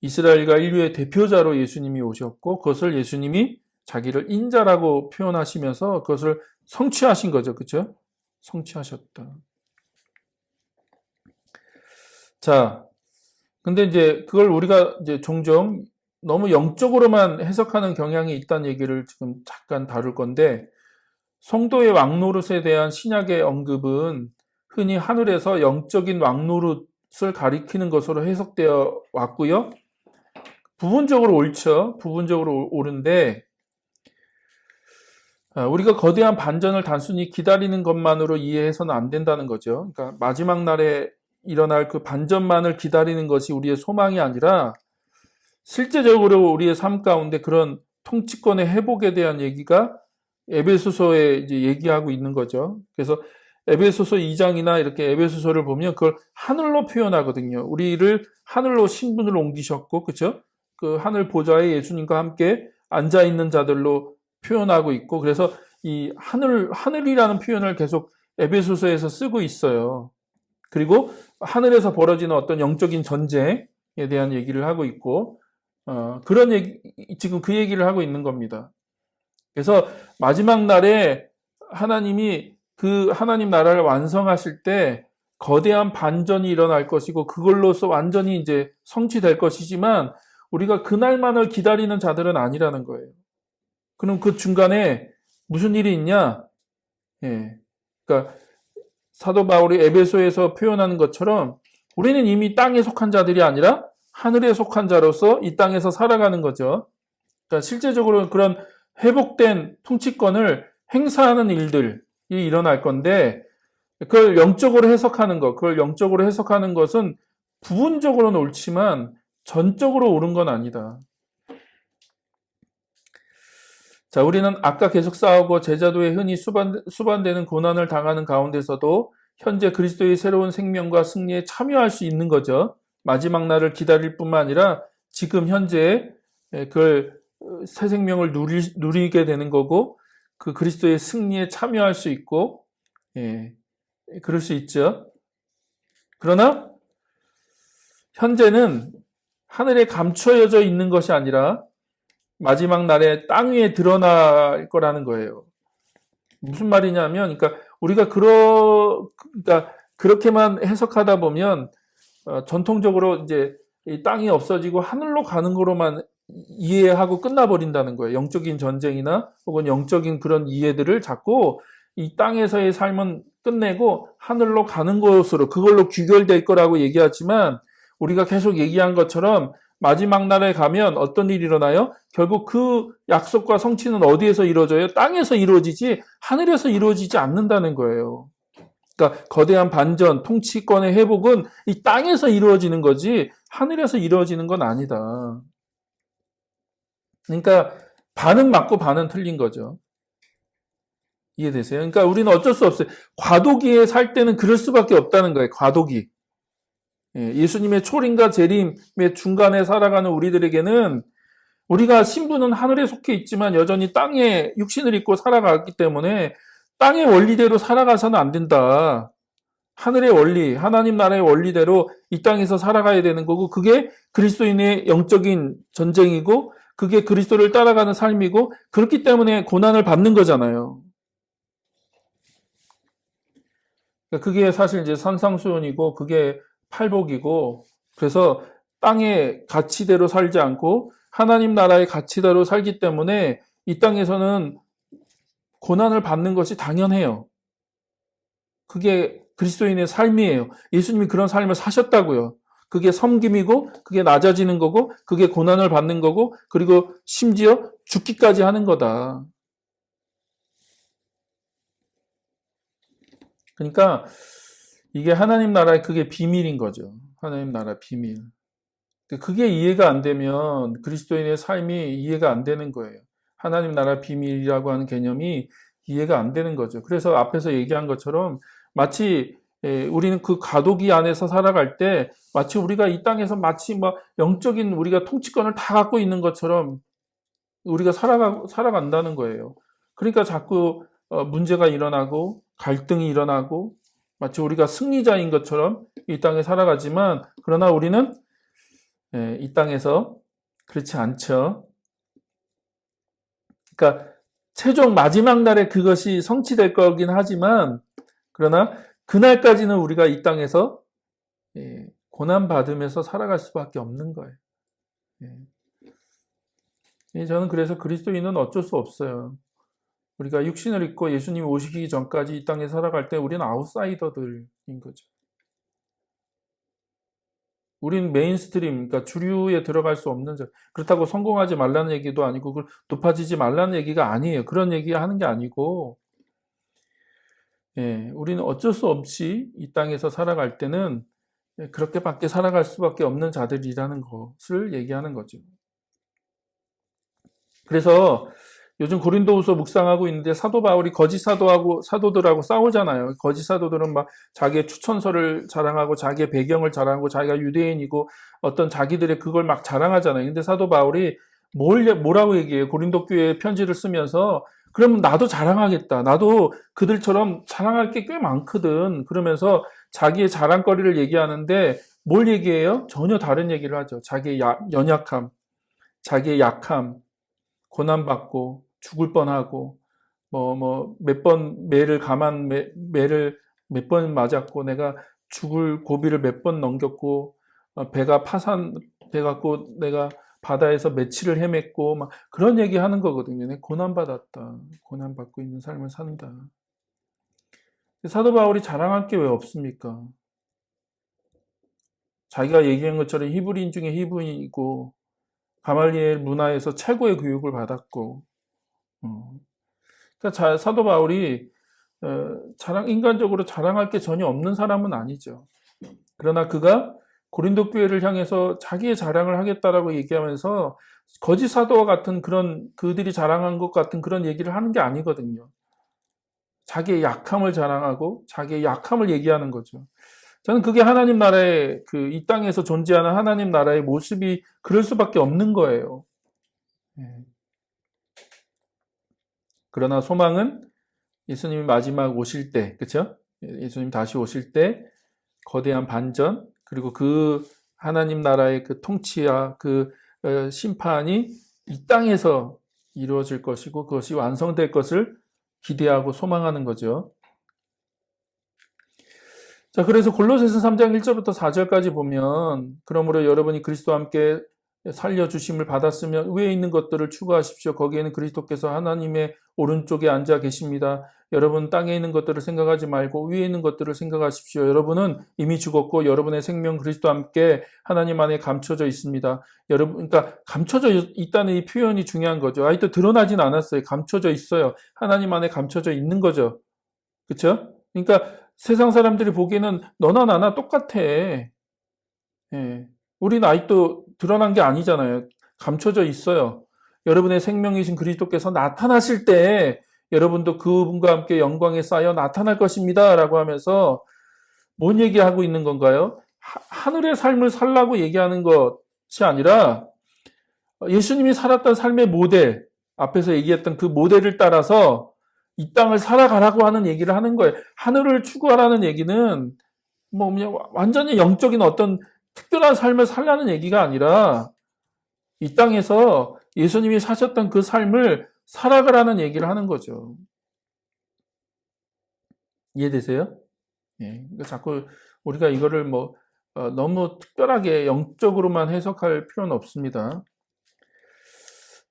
이스라엘과 인류의 대표자로 예수님이 오셨고 그것을 예수님이 자기를 인자라고 표현하시면서 그것을 성취하신 거죠. 그렇죠? 성취하셨다. 자, 근데 이제 그걸 우리가 이제 종종 너무 영적으로만 해석하는 경향이 있다는 얘기를 지금 잠깐 다룰 건데, 성도의 왕노릇에 대한 신약의 언급은 흔히 하늘에서 영적인 왕노릇을 가리키는 것으로 해석되어 왔고요. 부분적으로 옳죠. 부분적으로 옳은데, 우리가 거대한 반전을 단순히 기다리는 것만으로 이해해서는 안 된다는 거죠. 그러니까 마지막 날에 일어날 그 반전만을 기다리는 것이 우리의 소망이 아니라 실제적으로 우리의 삶 가운데 그런 통치권의 회복에 대한 얘기가 에베소서에 이제 얘기하고 있는 거죠. 그래서 에베소서 2장이나 이렇게 에베소서를 보면 그걸 하늘로 표현하거든요. 우리를 하늘로 신분을 옮기셨고, 그렇죠? 그 하늘 보좌에 예수님과 함께 앉아 있는 자들로 표현하고 있고, 그래서 이 하늘이라는 표현을 계속 에베소서에서 쓰고 있어요. 그리고 하늘에서 벌어지는 어떤 영적인 전쟁에 대한 얘기를 하고 있고, 그런 얘기, 지금 그 얘기를 하고 있는 겁니다. 그래서 마지막 날에 하나님이 그 하나님 나라를 완성하실 때 거대한 반전이 일어날 것이고 그걸로서 완전히 이제 성취될 것이지만 우리가 그날만을 기다리는 자들은 아니라는 거예요. 그럼 그 중간에 무슨 일이 있냐? 그러니까 사도 바울이 에베소에서 표현하는 것처럼 우리는 이미 땅에 속한 자들이 아니라 하늘에 속한 자로서 이 땅에서 살아가는 거죠. 그러니까 실제적으로 그런 회복된 통치권을 행사하는 일들이 일어날 건데 그걸 영적으로 해석하는 것, 그걸 영적으로 해석하는 것은 부분적으로는 옳지만 전적으로 옳은 건 아니다. 자, 우리는 아까 계속 싸우고 제자도에 흔히 수반되는 고난을 당하는 가운데서도 현재 그리스도의 새로운 생명과 승리에 참여할 수 있는 거죠. 마지막 날을 기다릴 뿐만 아니라 지금 현재 그걸 새 생명을 누리게 되는 거고 그 그리스도의 승리에 참여할 수 있고 그럴 수 있죠. 그러나 현재는 하늘에 감춰져 있는 것이 아니라 마지막 날에 땅 위에 드러날 거라는 거예요. 무슨 말이냐면, 그러니까 우리가 그러니까 그렇게만 해석하다 보면 전통적으로 이제 이 땅이 없어지고 하늘로 가는 거로만 이해하고 끝나버린다는 거예요. 영적인 전쟁이나 혹은 영적인 그런 이해들을 자꾸 이 땅에서의 삶은 끝내고 하늘로 가는 것으로 그걸로 귀결될 거라고 얘기하지만 우리가 계속 얘기한 것처럼 마지막 날에 가면 어떤 일이 일어나요? 결국 그 약속과 성취는 어디에서 이루어져요? 땅에서 이루어지지 하늘에서 이루어지지 않는다는 거예요. 그러니까 거대한 반전, 통치권의 회복은 이 땅에서 이루어지는 거지 하늘에서 이루어지는 건 아니다. 그러니까 반은 맞고 반은 틀린 거죠. 이해되세요? 그러니까 우리는 어쩔 수 없어요. 과도기에 살 때는 그럴 수밖에 없다는 거예요. 과도기. 예수님의 초림과 재림의 중간에 살아가는 우리들에게는 우리가 신분은 하늘에 속해 있지만 여전히 땅에 육신을 입고 살아가기 때문에 땅의 원리대로 살아가서는 안 된다. 하늘의 원리, 하나님 나라의 원리대로 이 땅에서 살아가야 되는 거고 그게 그리스도인의 영적인 전쟁이고 그게 그리스도를 따라가는 삶이고 그렇기 때문에 고난을 받는 거잖아요. 그게 사실 이제 산상수훈이고 그게 팔복이고 그래서 땅의 가치대로 살지 않고 하나님 나라의 가치대로 살기 때문에 이 땅에서는 고난을 받는 것이 당연해요. 그게 그리스도인의 삶이에요. 예수님이 그런 삶을 사셨다고요. 그게 섬김이고 그게 낮아지는 거고 그게 고난을 받는 거고 그리고 심지어 죽기까지 하는 거다. 그러니까 이게 하나님 나라의 그게 비밀인 거죠. 하나님 나라 비밀. 그게 이해가 안 되면 그리스도인의 삶이 이해가 안 되는 거예요. 하나님 나라 비밀이라고 하는 개념이 이해가 안 되는 거죠. 그래서 앞에서 얘기한 것처럼 마치 우리는 그 과도기 안에서 살아갈 때 마치 우리가 이 땅에서 마치 막 영적인 우리가 통치권을 다 갖고 있는 것처럼 우리가 살아간다는 거예요. 그러니까 자꾸 문제가 일어나고 갈등이 일어나고 마치 우리가 승리자인 것처럼 이 땅에 살아가지만 그러나 우리는 이 땅에서 그렇지 않죠. 그러니까 최종 마지막 날에 그것이 성취될 거긴 하지만 그러나 그날까지는 우리가 이 땅에서 고난받으면서 살아갈 수밖에 없는 거예요. 저는 그래서 그리스도인은 어쩔 수 없어요. 우리가 육신을 입고 예수님이 오시기 전까지 이 땅에 살아갈 때 우리는 아웃사이더들인 거죠. 우린 메인스트림, 그러니까 주류에 들어갈 수 없는 자. 그렇다고 성공하지 말라는 얘기도 아니고 높아지지 말라는 얘기가 아니에요. 그런 얘기 하는 게 아니고 우리는 어쩔 수 없이 이 땅에서 살아갈 때는 그렇게밖에 살아갈 수밖에 없는 자들이라는 것을 얘기하는 거죠. 그래서 요즘 고린도후서 묵상하고 있는데 사도 바울이 거짓 사도들하고 싸우잖아요. 거짓 사도들은 막 자기의 추천서를 자랑하고 자기의 배경을 자랑하고 자기가 유대인이고 어떤 자기들의 그걸 막 자랑하잖아요. 근데 사도 바울이 뭐라고 얘기해요? 고린도 교회에 편지를 쓰면서 그럼 나도 자랑하겠다. 나도 그들처럼 자랑할 게 꽤 많거든. 그러면서 자기의 자랑거리를 얘기하는데 뭘 얘기해요? 전혀 다른 얘기를 하죠. 자기의 연약함, 자기의 약함, 고난받고 죽을 뻔하고 몇 번 매를 몇 번 맞았고 내가 죽을 고비를 몇 번 넘겼고 배가 파산돼갖고 내가 바다에서 며칠을 헤맸고 막 그런 얘기 하는 거거든요. 내가 고난받았다. 고난받고 있는 삶을 산다. 사도 바울이 자랑할 게 왜 없습니까? 자기가 얘기한 것처럼 히브리인 중에 히브리인이고 가말리엘 문화에서 최고의 교육을 받았고, 그러니까 사도 바울이 인간적으로 자랑할 게 전혀 없는 사람은 아니죠. 그러나 그가 고린도 교회를 향해서 자기의 자랑을 하겠다라고 얘기하면서 거짓 사도와 같은 그런 그들이 자랑한 것 같은 그런 얘기를 하는 게 아니거든요. 자기의 약함을 자랑하고 자기의 약함을 얘기하는 거죠. 저는 그게 하나님 나라의 이 땅에서 존재하는 하나님 나라의 모습이 그럴 수밖에 없는 거예요. 그러나 소망은 예수님이 마지막 오실 때, 그렇죠? 예수님 다시 오실 때 거대한 반전, 그리고 그 하나님 나라의 그 통치와 그 심판이 이 땅에서 이루어질 것이고 그것이 완성될 것을 기대하고 소망하는 거죠. 자, 그래서 골로새서 3장 1절부터 4절까지 보면, 그러므로 여러분이 그리스도와 함께 살려주심을 받았으면 위에 있는 것들을 추구하십시오. 거기에는 그리스도께서 하나님의 오른쪽에 앉아 계십니다. 여러분 땅에 있는 것들을 생각하지 말고 위에 있는 것들을 생각하십시오. 여러분은 이미 죽었고 여러분의 생명 그리스도와 함께 하나님 안에 감춰져 있습니다. 여러분, 그러니까 감춰져 있다는 이 표현이 중요한 거죠. 아직도 드러나진 않았어요. 감춰져 있어요. 하나님 안에 감춰져 있는 거죠. 그렇죠? 그러니까 세상 사람들이 보기에는 너나 나나 똑같아. 예. 우리는 아직도 드러난 게 아니잖아요. 감춰져 있어요. 여러분의 생명이신 그리스도께서 나타나실 때 여러분도 그분과 함께 영광에 쌓여 나타날 것입니다. 라고 하면서 뭔 얘기하고 있는 건가요? 하늘의 삶을 살라고 얘기하는 것이 아니라 예수님이 살았던 삶의 모델, 앞에서 얘기했던 그 모델을 따라서 이 땅을 살아가라고 하는 얘기를 하는 거예요. 하늘을 추구하라는 얘기는 뭐 그냥 완전히 영적인 어떤 특별한 삶을 살라는 얘기가 아니라 이 땅에서 예수님이 사셨던 그 삶을 살아가라는 얘기를 하는 거죠. 이해되세요? 예. 그러니까 자꾸 우리가 이거를 너무 특별하게 영적으로만 해석할 필요는 없습니다.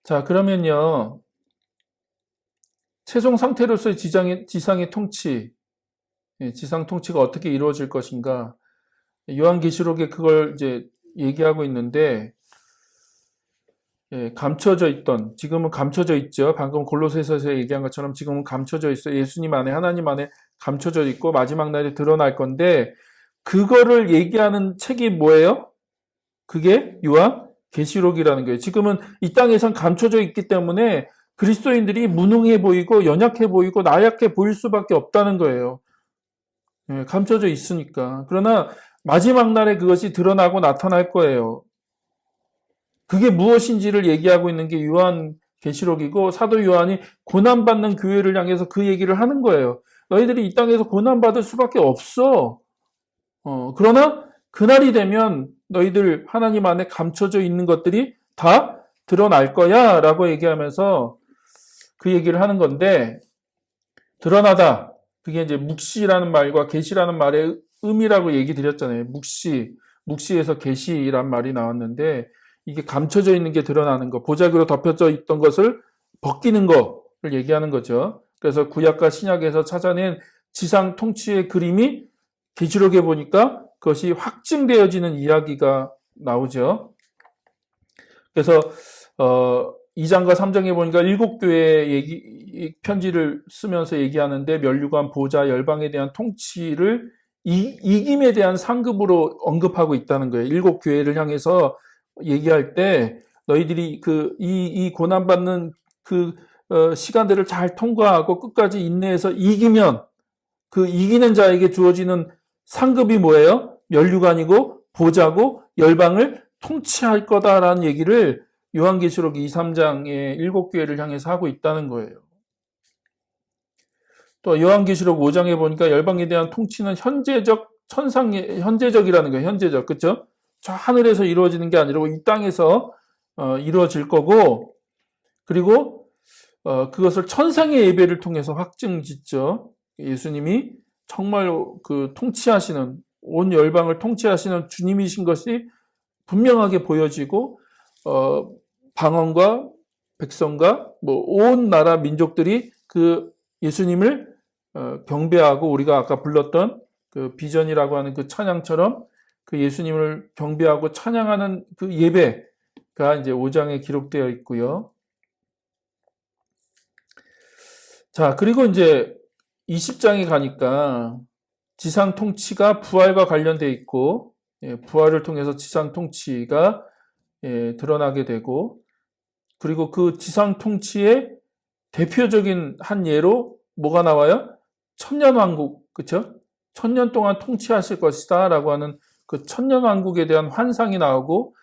자, 그러면요. 최종 상태로서의 지상의 통치, 지상 통치가 어떻게 이루어질 것인가? 요한계시록에 그걸 이제 얘기하고 있는데, 감춰져 있던, 지금은 감춰져 있죠. 방금 골로새서에서 얘기한 것처럼 지금은 감춰져 있어요. 예수님 안에, 하나님 안에 감춰져 있고 마지막 날에 드러날 건데, 그거를 얘기하는 책이 뭐예요? 그게 요한계시록이라는 거예요. 지금은 이 땅에선 감춰져 있기 때문에 그리스도인들이 무능해 보이고 연약해 보이고 나약해 보일 수밖에 없다는 거예요. 감춰져 있으니까. 그러나 마지막 날에 그것이 드러나고 나타날 거예요. 그게 무엇인지를 얘기하고 있는 게 요한계시록이고 사도 요한이 고난받는 교회를 향해서 그 얘기를 하는 거예요. 너희들이 이 땅에서 고난받을 수밖에 없어. 그러나 그날이 되면 너희들 하나님 안에 감춰져 있는 것들이 다 드러날 거야 라고 얘기하면서 그 얘기를 하는 건데, 드러나다. 그게 이제 묵시라는 말과 계시라는 말의 의미라고 얘기 드렸잖아요. 묵시에서 계시란 말이 나왔는데, 이게 감춰져 있는 게 드러나는 거, 보자기로 덮여져 있던 것을 벗기는 거를 얘기하는 거죠. 그래서 구약과 신약에서 찾아낸 지상 통치의 그림이 계시록에 보니까 그것이 확증되어지는 이야기가 나오죠. 그래서 2장과 3장에 보니까 7교회의 편지를 쓰면서 얘기하는데 멸류관, 보좌, 열방에 대한 통치를 이김에 대한 상급으로 언급하고 있다는 거예요. 7교회를 향해서 얘기할 때 너희들이 이 고난받는 시간들을 잘 통과하고 끝까지 인내해서 이기면 그 이기는 자에게 주어지는 상급이 뭐예요? 멸류관이고 보좌고 열방을 통치할 거다라는 얘기를 요한계시록 2, 3장의 7교회를 향해서 하고 있다는 거예요. 또 요한계시록 5장에 보니까 열방에 대한 통치는 현재적이라는 거예요. 현재적. 그렇죠? 저 하늘에서 이루어지는 게 아니라 이 땅에서 이루어질 거고, 그리고 그것을 천상의 예배를 통해서 확증짓죠. 예수님이 정말 통치하시는, 온 열방을 통치하시는 주님이신 것이 분명하게 보여지고, 방언과 백성과 온 나라 민족들이 그 예수님을 경배하고, 우리가 아까 불렀던 그 비전이라고 하는 그 찬양처럼 그 예수님을 경배하고 찬양하는 그 예배가 이제 5장에 기록되어 있고요. 자, 그리고 이제 20장에 가니까 지상 통치가 부활과 관련되어 있고, 부활을 통해서 지상 통치가 드러나게 되고, 그리고 그 지상 통치의 대표적인 한 예로 뭐가 나와요? 천년왕국, 그쵸? 천년 동안 통치하실 것이다 라고 하는 그 천년왕국에 대한 환상이 나오고,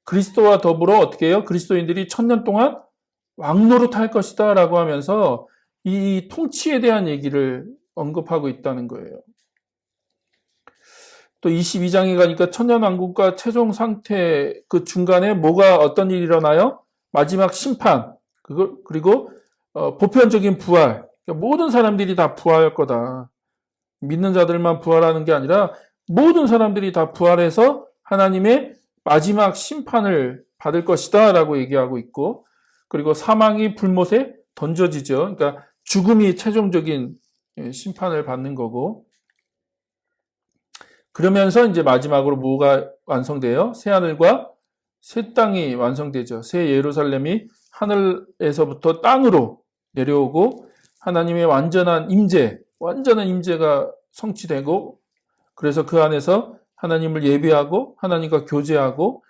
그리스도와 더불어 어떻게 해요? 그리스도인들이 천년 동안 왕노릇할 것이다 라고 하면서 이 통치에 대한 얘기를 언급하고 있다는 거예요. 또 22장에 가니까 천년왕국과 최종 상태 그 중간에 어떤 일이 일어나요? 마지막 심판, 그리고 보편적인 부활. 그러니까 모든 사람들이 다 부활할 거다. 믿는 자들만 부활하는 게 아니라 모든 사람들이 다 부활해서 하나님의 마지막 심판을 받을 것이다 라고 얘기하고 있고, 그리고 사망이 불못에 던져지죠. 그러니까 죽음이 최종적인 심판을 받는 거고, 그러면서 이제 마지막으로 뭐가 완성돼요? 새 하늘과 새 땅이 완성되죠. 새 예루살렘이 하늘에서부터 땅으로 내려오고 하나님의 완전한 임재가 성취되고, 그래서 그 안에서 하나님을 예배하고 하나님과 교제하고,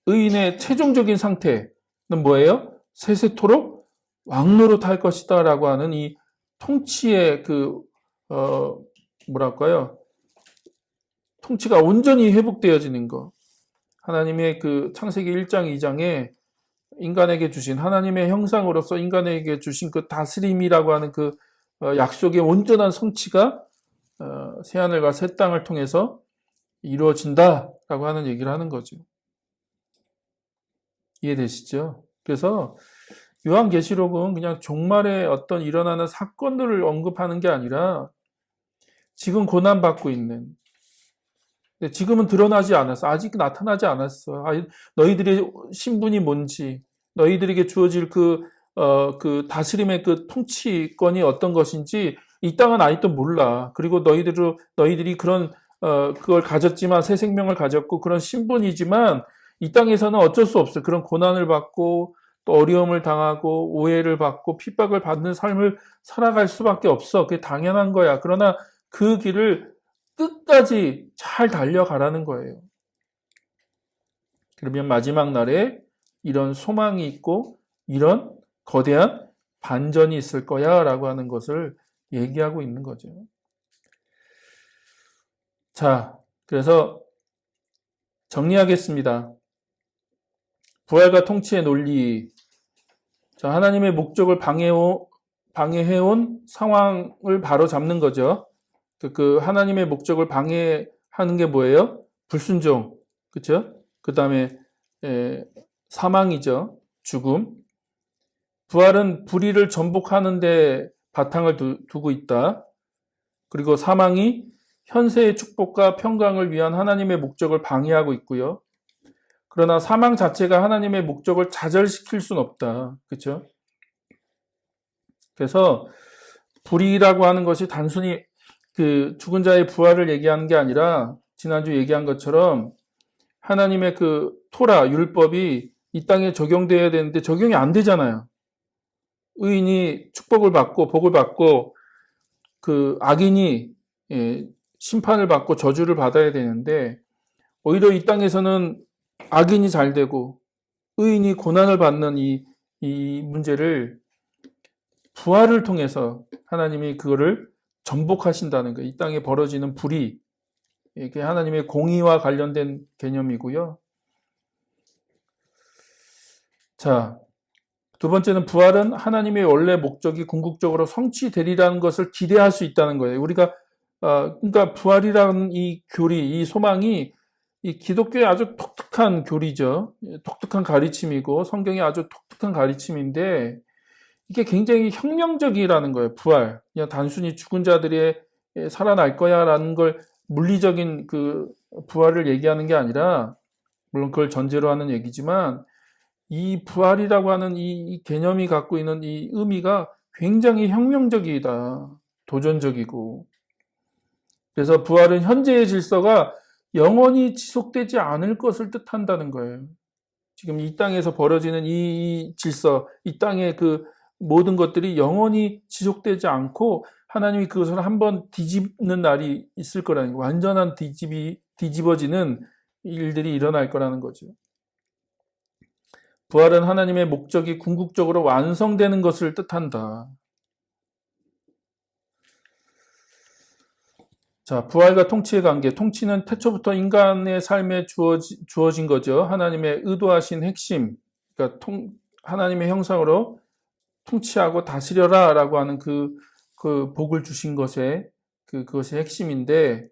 의인의 최종적인 상태는 뭐예요? 세세토록 왕노릇할 것이다 라고 하는 이 통치의 통치가 온전히 회복되어지는 거. 하나님의 그 창세기 1장 2장에 인간에게 주신, 하나님의 형상으로서 인간에게 주신 그 다스림이라고 하는 그 약속의 온전한 성취가 새하늘과 새 땅을 통해서 이루어진다라고 하는 얘기를 하는 거죠. 이해되시죠? 그래서 요한계시록은 그냥 종말에 어떤 일어나는 사건들을 언급하는 게 아니라 지금 고난받고 있는, 지금은 드러나지 않았어. 아직 나타나지 않았어. 너희들의 신분이 뭔지, 너희들에게 주어질 그 다스림의 그 통치권이 어떤 것인지 이 땅은 아직도 몰라. 그리고 너희들이 그런 그걸 가졌지만, 새 생명을 가졌고 그런 신분이지만 이 땅에서는 어쩔 수 없어. 그런 고난을 받고 또 어려움을 당하고 오해를 받고 핍박을 받는 삶을 살아갈 수밖에 없어. 그게 당연한 거야. 그러나 그 길을 끝까지 잘 달려가라는 거예요. 그러면 마지막 날에 이런 소망이 있고 이런 거대한 반전이 있을 거야 라고 하는 것을 얘기하고 있는 거죠. 자, 그래서 정리하겠습니다. 부활과 통치의 논리. 자, 하나님의 목적을 방해해온 상황을 바로 잡는 거죠. 그 하나님의 목적을 방해하는 게 뭐예요? 불순종, 그렇죠? 그 다음에 사망이죠. 죽음. 부활은 불의를 전복하는데 바탕을 두고 있다. 그리고 사망이 현세의 축복과 평강을 위한 하나님의 목적을 방해하고 있고요. 그러나 사망 자체가 하나님의 목적을 좌절시킬 수는 없다. 그렇죠? 그래서 불의라고 하는 것이 단순히 그 죽은 자의 부활을 얘기하는 게 아니라 지난주 얘기한 것처럼 하나님의 그 토라 율법이 이 땅에 적용돼야 되는데 적용이 안 되잖아요. 의인이 축복을 받고 복을 받고 그 악인이 심판을 받고 저주를 받아야 되는데, 오히려 이 땅에서는 악인이 잘 되고 의인이 고난을 받는 이 문제를 부활을 통해서 하나님이 그거를 전복하신다는 거예요. 이 땅에 벌어지는 불의, 이게 하나님의 공의와 관련된 개념이고요. 자, 두 번째는 부활은 하나님의 원래 목적이 궁극적으로 성취되리라는 것을 기대할 수 있다는 거예요. 우리가 그러니까 부활이라는 이 교리, 이 소망이 이 기독교의 아주 독특한 교리죠. 독특한 가르침이고 성경의 아주 독특한 가르침인데, 이게 굉장히 혁명적이라는 거예요. 부활. 그냥 단순히 죽은 자들이 살아날 거야라는 걸 물리적인 그 부활을 얘기하는 게 아니라, 물론 그걸 전제로 하는 얘기지만, 이 부활이라고 하는 이 개념이 갖고 있는 이 의미가 굉장히 혁명적이다. 도전적이고. 그래서 부활은 현재의 질서가 영원히 지속되지 않을 것을 뜻한다는 거예요. 지금 이 땅에서 벌어지는 이 질서, 이 땅의 그 모든 것들이 영원히 지속되지 않고 하나님이 그것을 한번 뒤집는 날이 있을 거라는 거예요. 완전한 뒤집어지는 일들이 일어날 거라는 거죠. 부활은 하나님의 목적이 궁극적으로 완성되는 것을 뜻한다. 자, 부활과 통치의 관계. 통치는 태초부터 인간의 삶에 주어진 거죠. 하나님의 의도하신 핵심. 그러니까 하나님의 형상으로 통치하고 다스려라 라고 하는 그 복을 주신 그것이 핵심인데,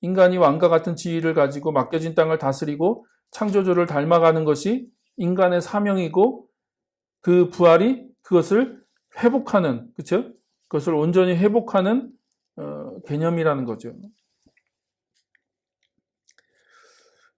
인간이 왕과 같은 지위를 가지고 맡겨진 땅을 다스리고 창조주를 닮아가는 것이 인간의 사명이고, 그 부활이 그것을 회복하는, 그렇죠? 그것을 온전히 회복하는 개념이라는 거죠.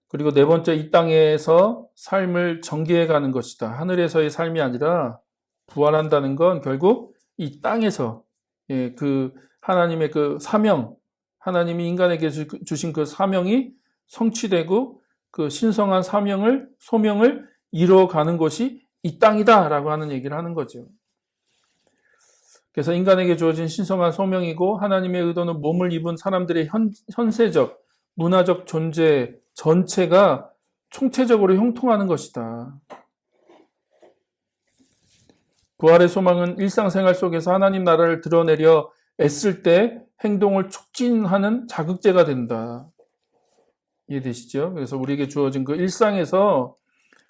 그리고 네 번째, 이 땅에서 삶을 전개해 가는 것이다. 하늘에서의 삶이 아니라 부활한다는 건 결국 이 땅에서 그 하나님의 그 사명, 하나님이 인간에게 주신 그 사명이 성취되고 그 신성한 소명을 이루어가는 것이 이 땅이다라고 하는 얘기를 하는 거죠. 그래서 인간에게 주어진 신성한 소명이고 하나님의 의도는 몸을 입은 사람들의 현세적, 문화적 존재 전체가 총체적으로 형통하는 것이다. 부활의 소망은 일상생활 속에서 하나님 나라를 드러내려 애쓸 때 행동을 촉진하는 자극제가 된다. 이해되시죠? 그래서 우리에게 주어진 그 일상에서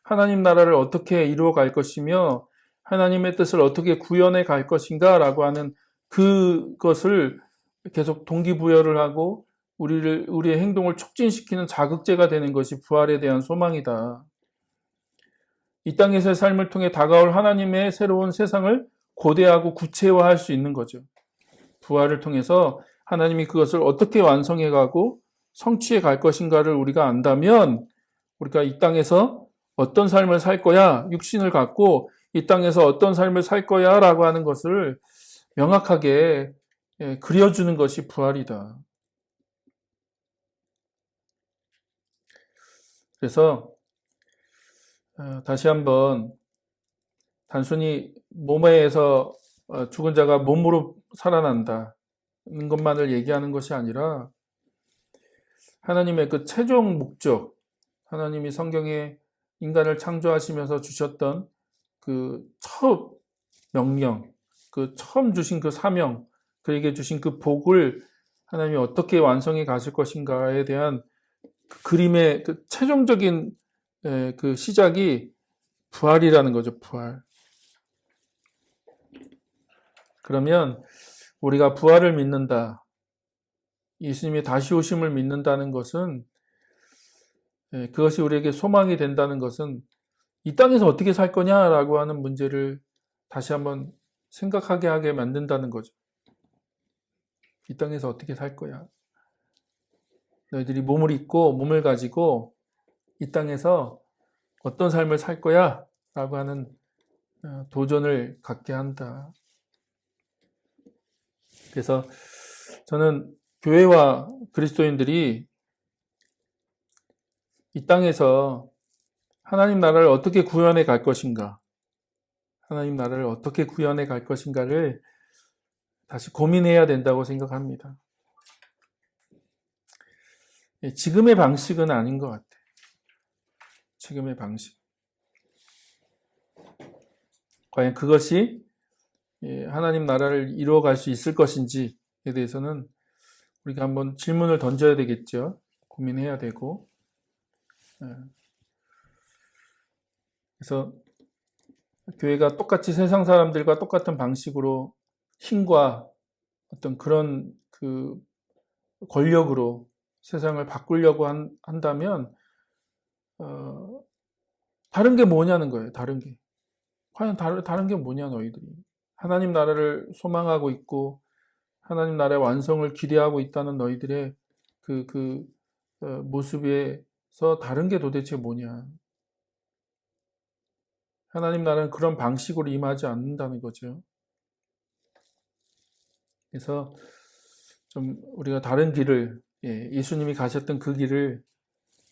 하나님 나라를 어떻게 이루어갈 것이며 하나님의 뜻을 어떻게 구현해 갈 것인가 라고 하는 그것을 계속 동기부여를 하고 우리의 행동을 촉진시키는 자극제가 되는 것이 부활에 대한 소망이다. 이 땅에서의 삶을 통해 다가올 하나님의 새로운 세상을 고대하고 구체화할 수 있는 거죠. 부활을 통해서 하나님이 그것을 어떻게 완성해 가고 성취해 갈 것인가를 우리가 안다면 우리가 이 땅에서 어떤 삶을 살 거야, 육신을 갖고 이 땅에서 어떤 삶을 살 거야 라고 하는 것을 명확하게 그려주는 것이 부활이다. 그래서 다시 한번 단순히 몸에서 죽은 자가 몸으로 살아난다는 것만을 얘기하는 것이 아니라 하나님의 그 최종 목적, 하나님이 성경에 인간을 창조하시면서 주셨던 그 첫 명령, 그 처음 주신 그 사명, 그에게 주신 그 복을 하나님이 어떻게 완성해 가실 것인가에 대한 그 그림의 그 최종적인 그 시작이 부활이라는 거죠, 부활. 그러면 우리가 부활을 믿는다, 예수님의 다시 오심을 믿는다는 것은 그것이 우리에게 소망이 된다는 것은 이 땅에서 어떻게 살 거냐라고 하는 문제를 다시 한번 생각하게 하게 만든다는 거죠. 이 땅에서 어떻게 살 거야? 너희들이 몸을 입고 몸을 가지고 이 땅에서 어떤 삶을 살 거야? 라고 하는 도전을 갖게 한다. 그래서 저는 교회와 그리스도인들이 이 땅에서 하나님 나라를 어떻게 구현해 갈 것인가, 하나님 나라를 어떻게 구현해 갈 것인가를 다시 고민해야 된다고 생각합니다. 지금의 방식은 아닌 것 같아요. 지금의 방식. 과연 그것이 하나님 나라를 이루어갈 수 있을 것인지에 대해서는 우리가 한번 질문을 던져야 되겠죠. 고민해야 되고. 그래서 교회가 똑같이 세상 사람들과 똑같은 방식으로 힘과 어떤 그런 그 권력으로 세상을 바꾸려고 한다면 다른 게 뭐냐는 거예요. 다른 게. 과연 다른 게 뭐냐 너희들이. 하나님 나라를 소망하고 있고 하나님 나라의 완성을 기대하고 있다는 너희들의 모습에서 다른 게 도대체 뭐냐. 하나님 나라는 그런 방식으로 임하지 않는다는 거죠. 그래서 좀 우리가 다른 길을 예수님이 가셨던 그 길을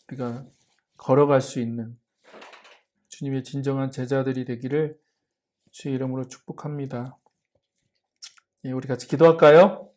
우리가 걸어갈 수 있는 주님의 진정한 제자들이 되기를 주의 이름으로 축복합니다. 우리 같이 기도할까요?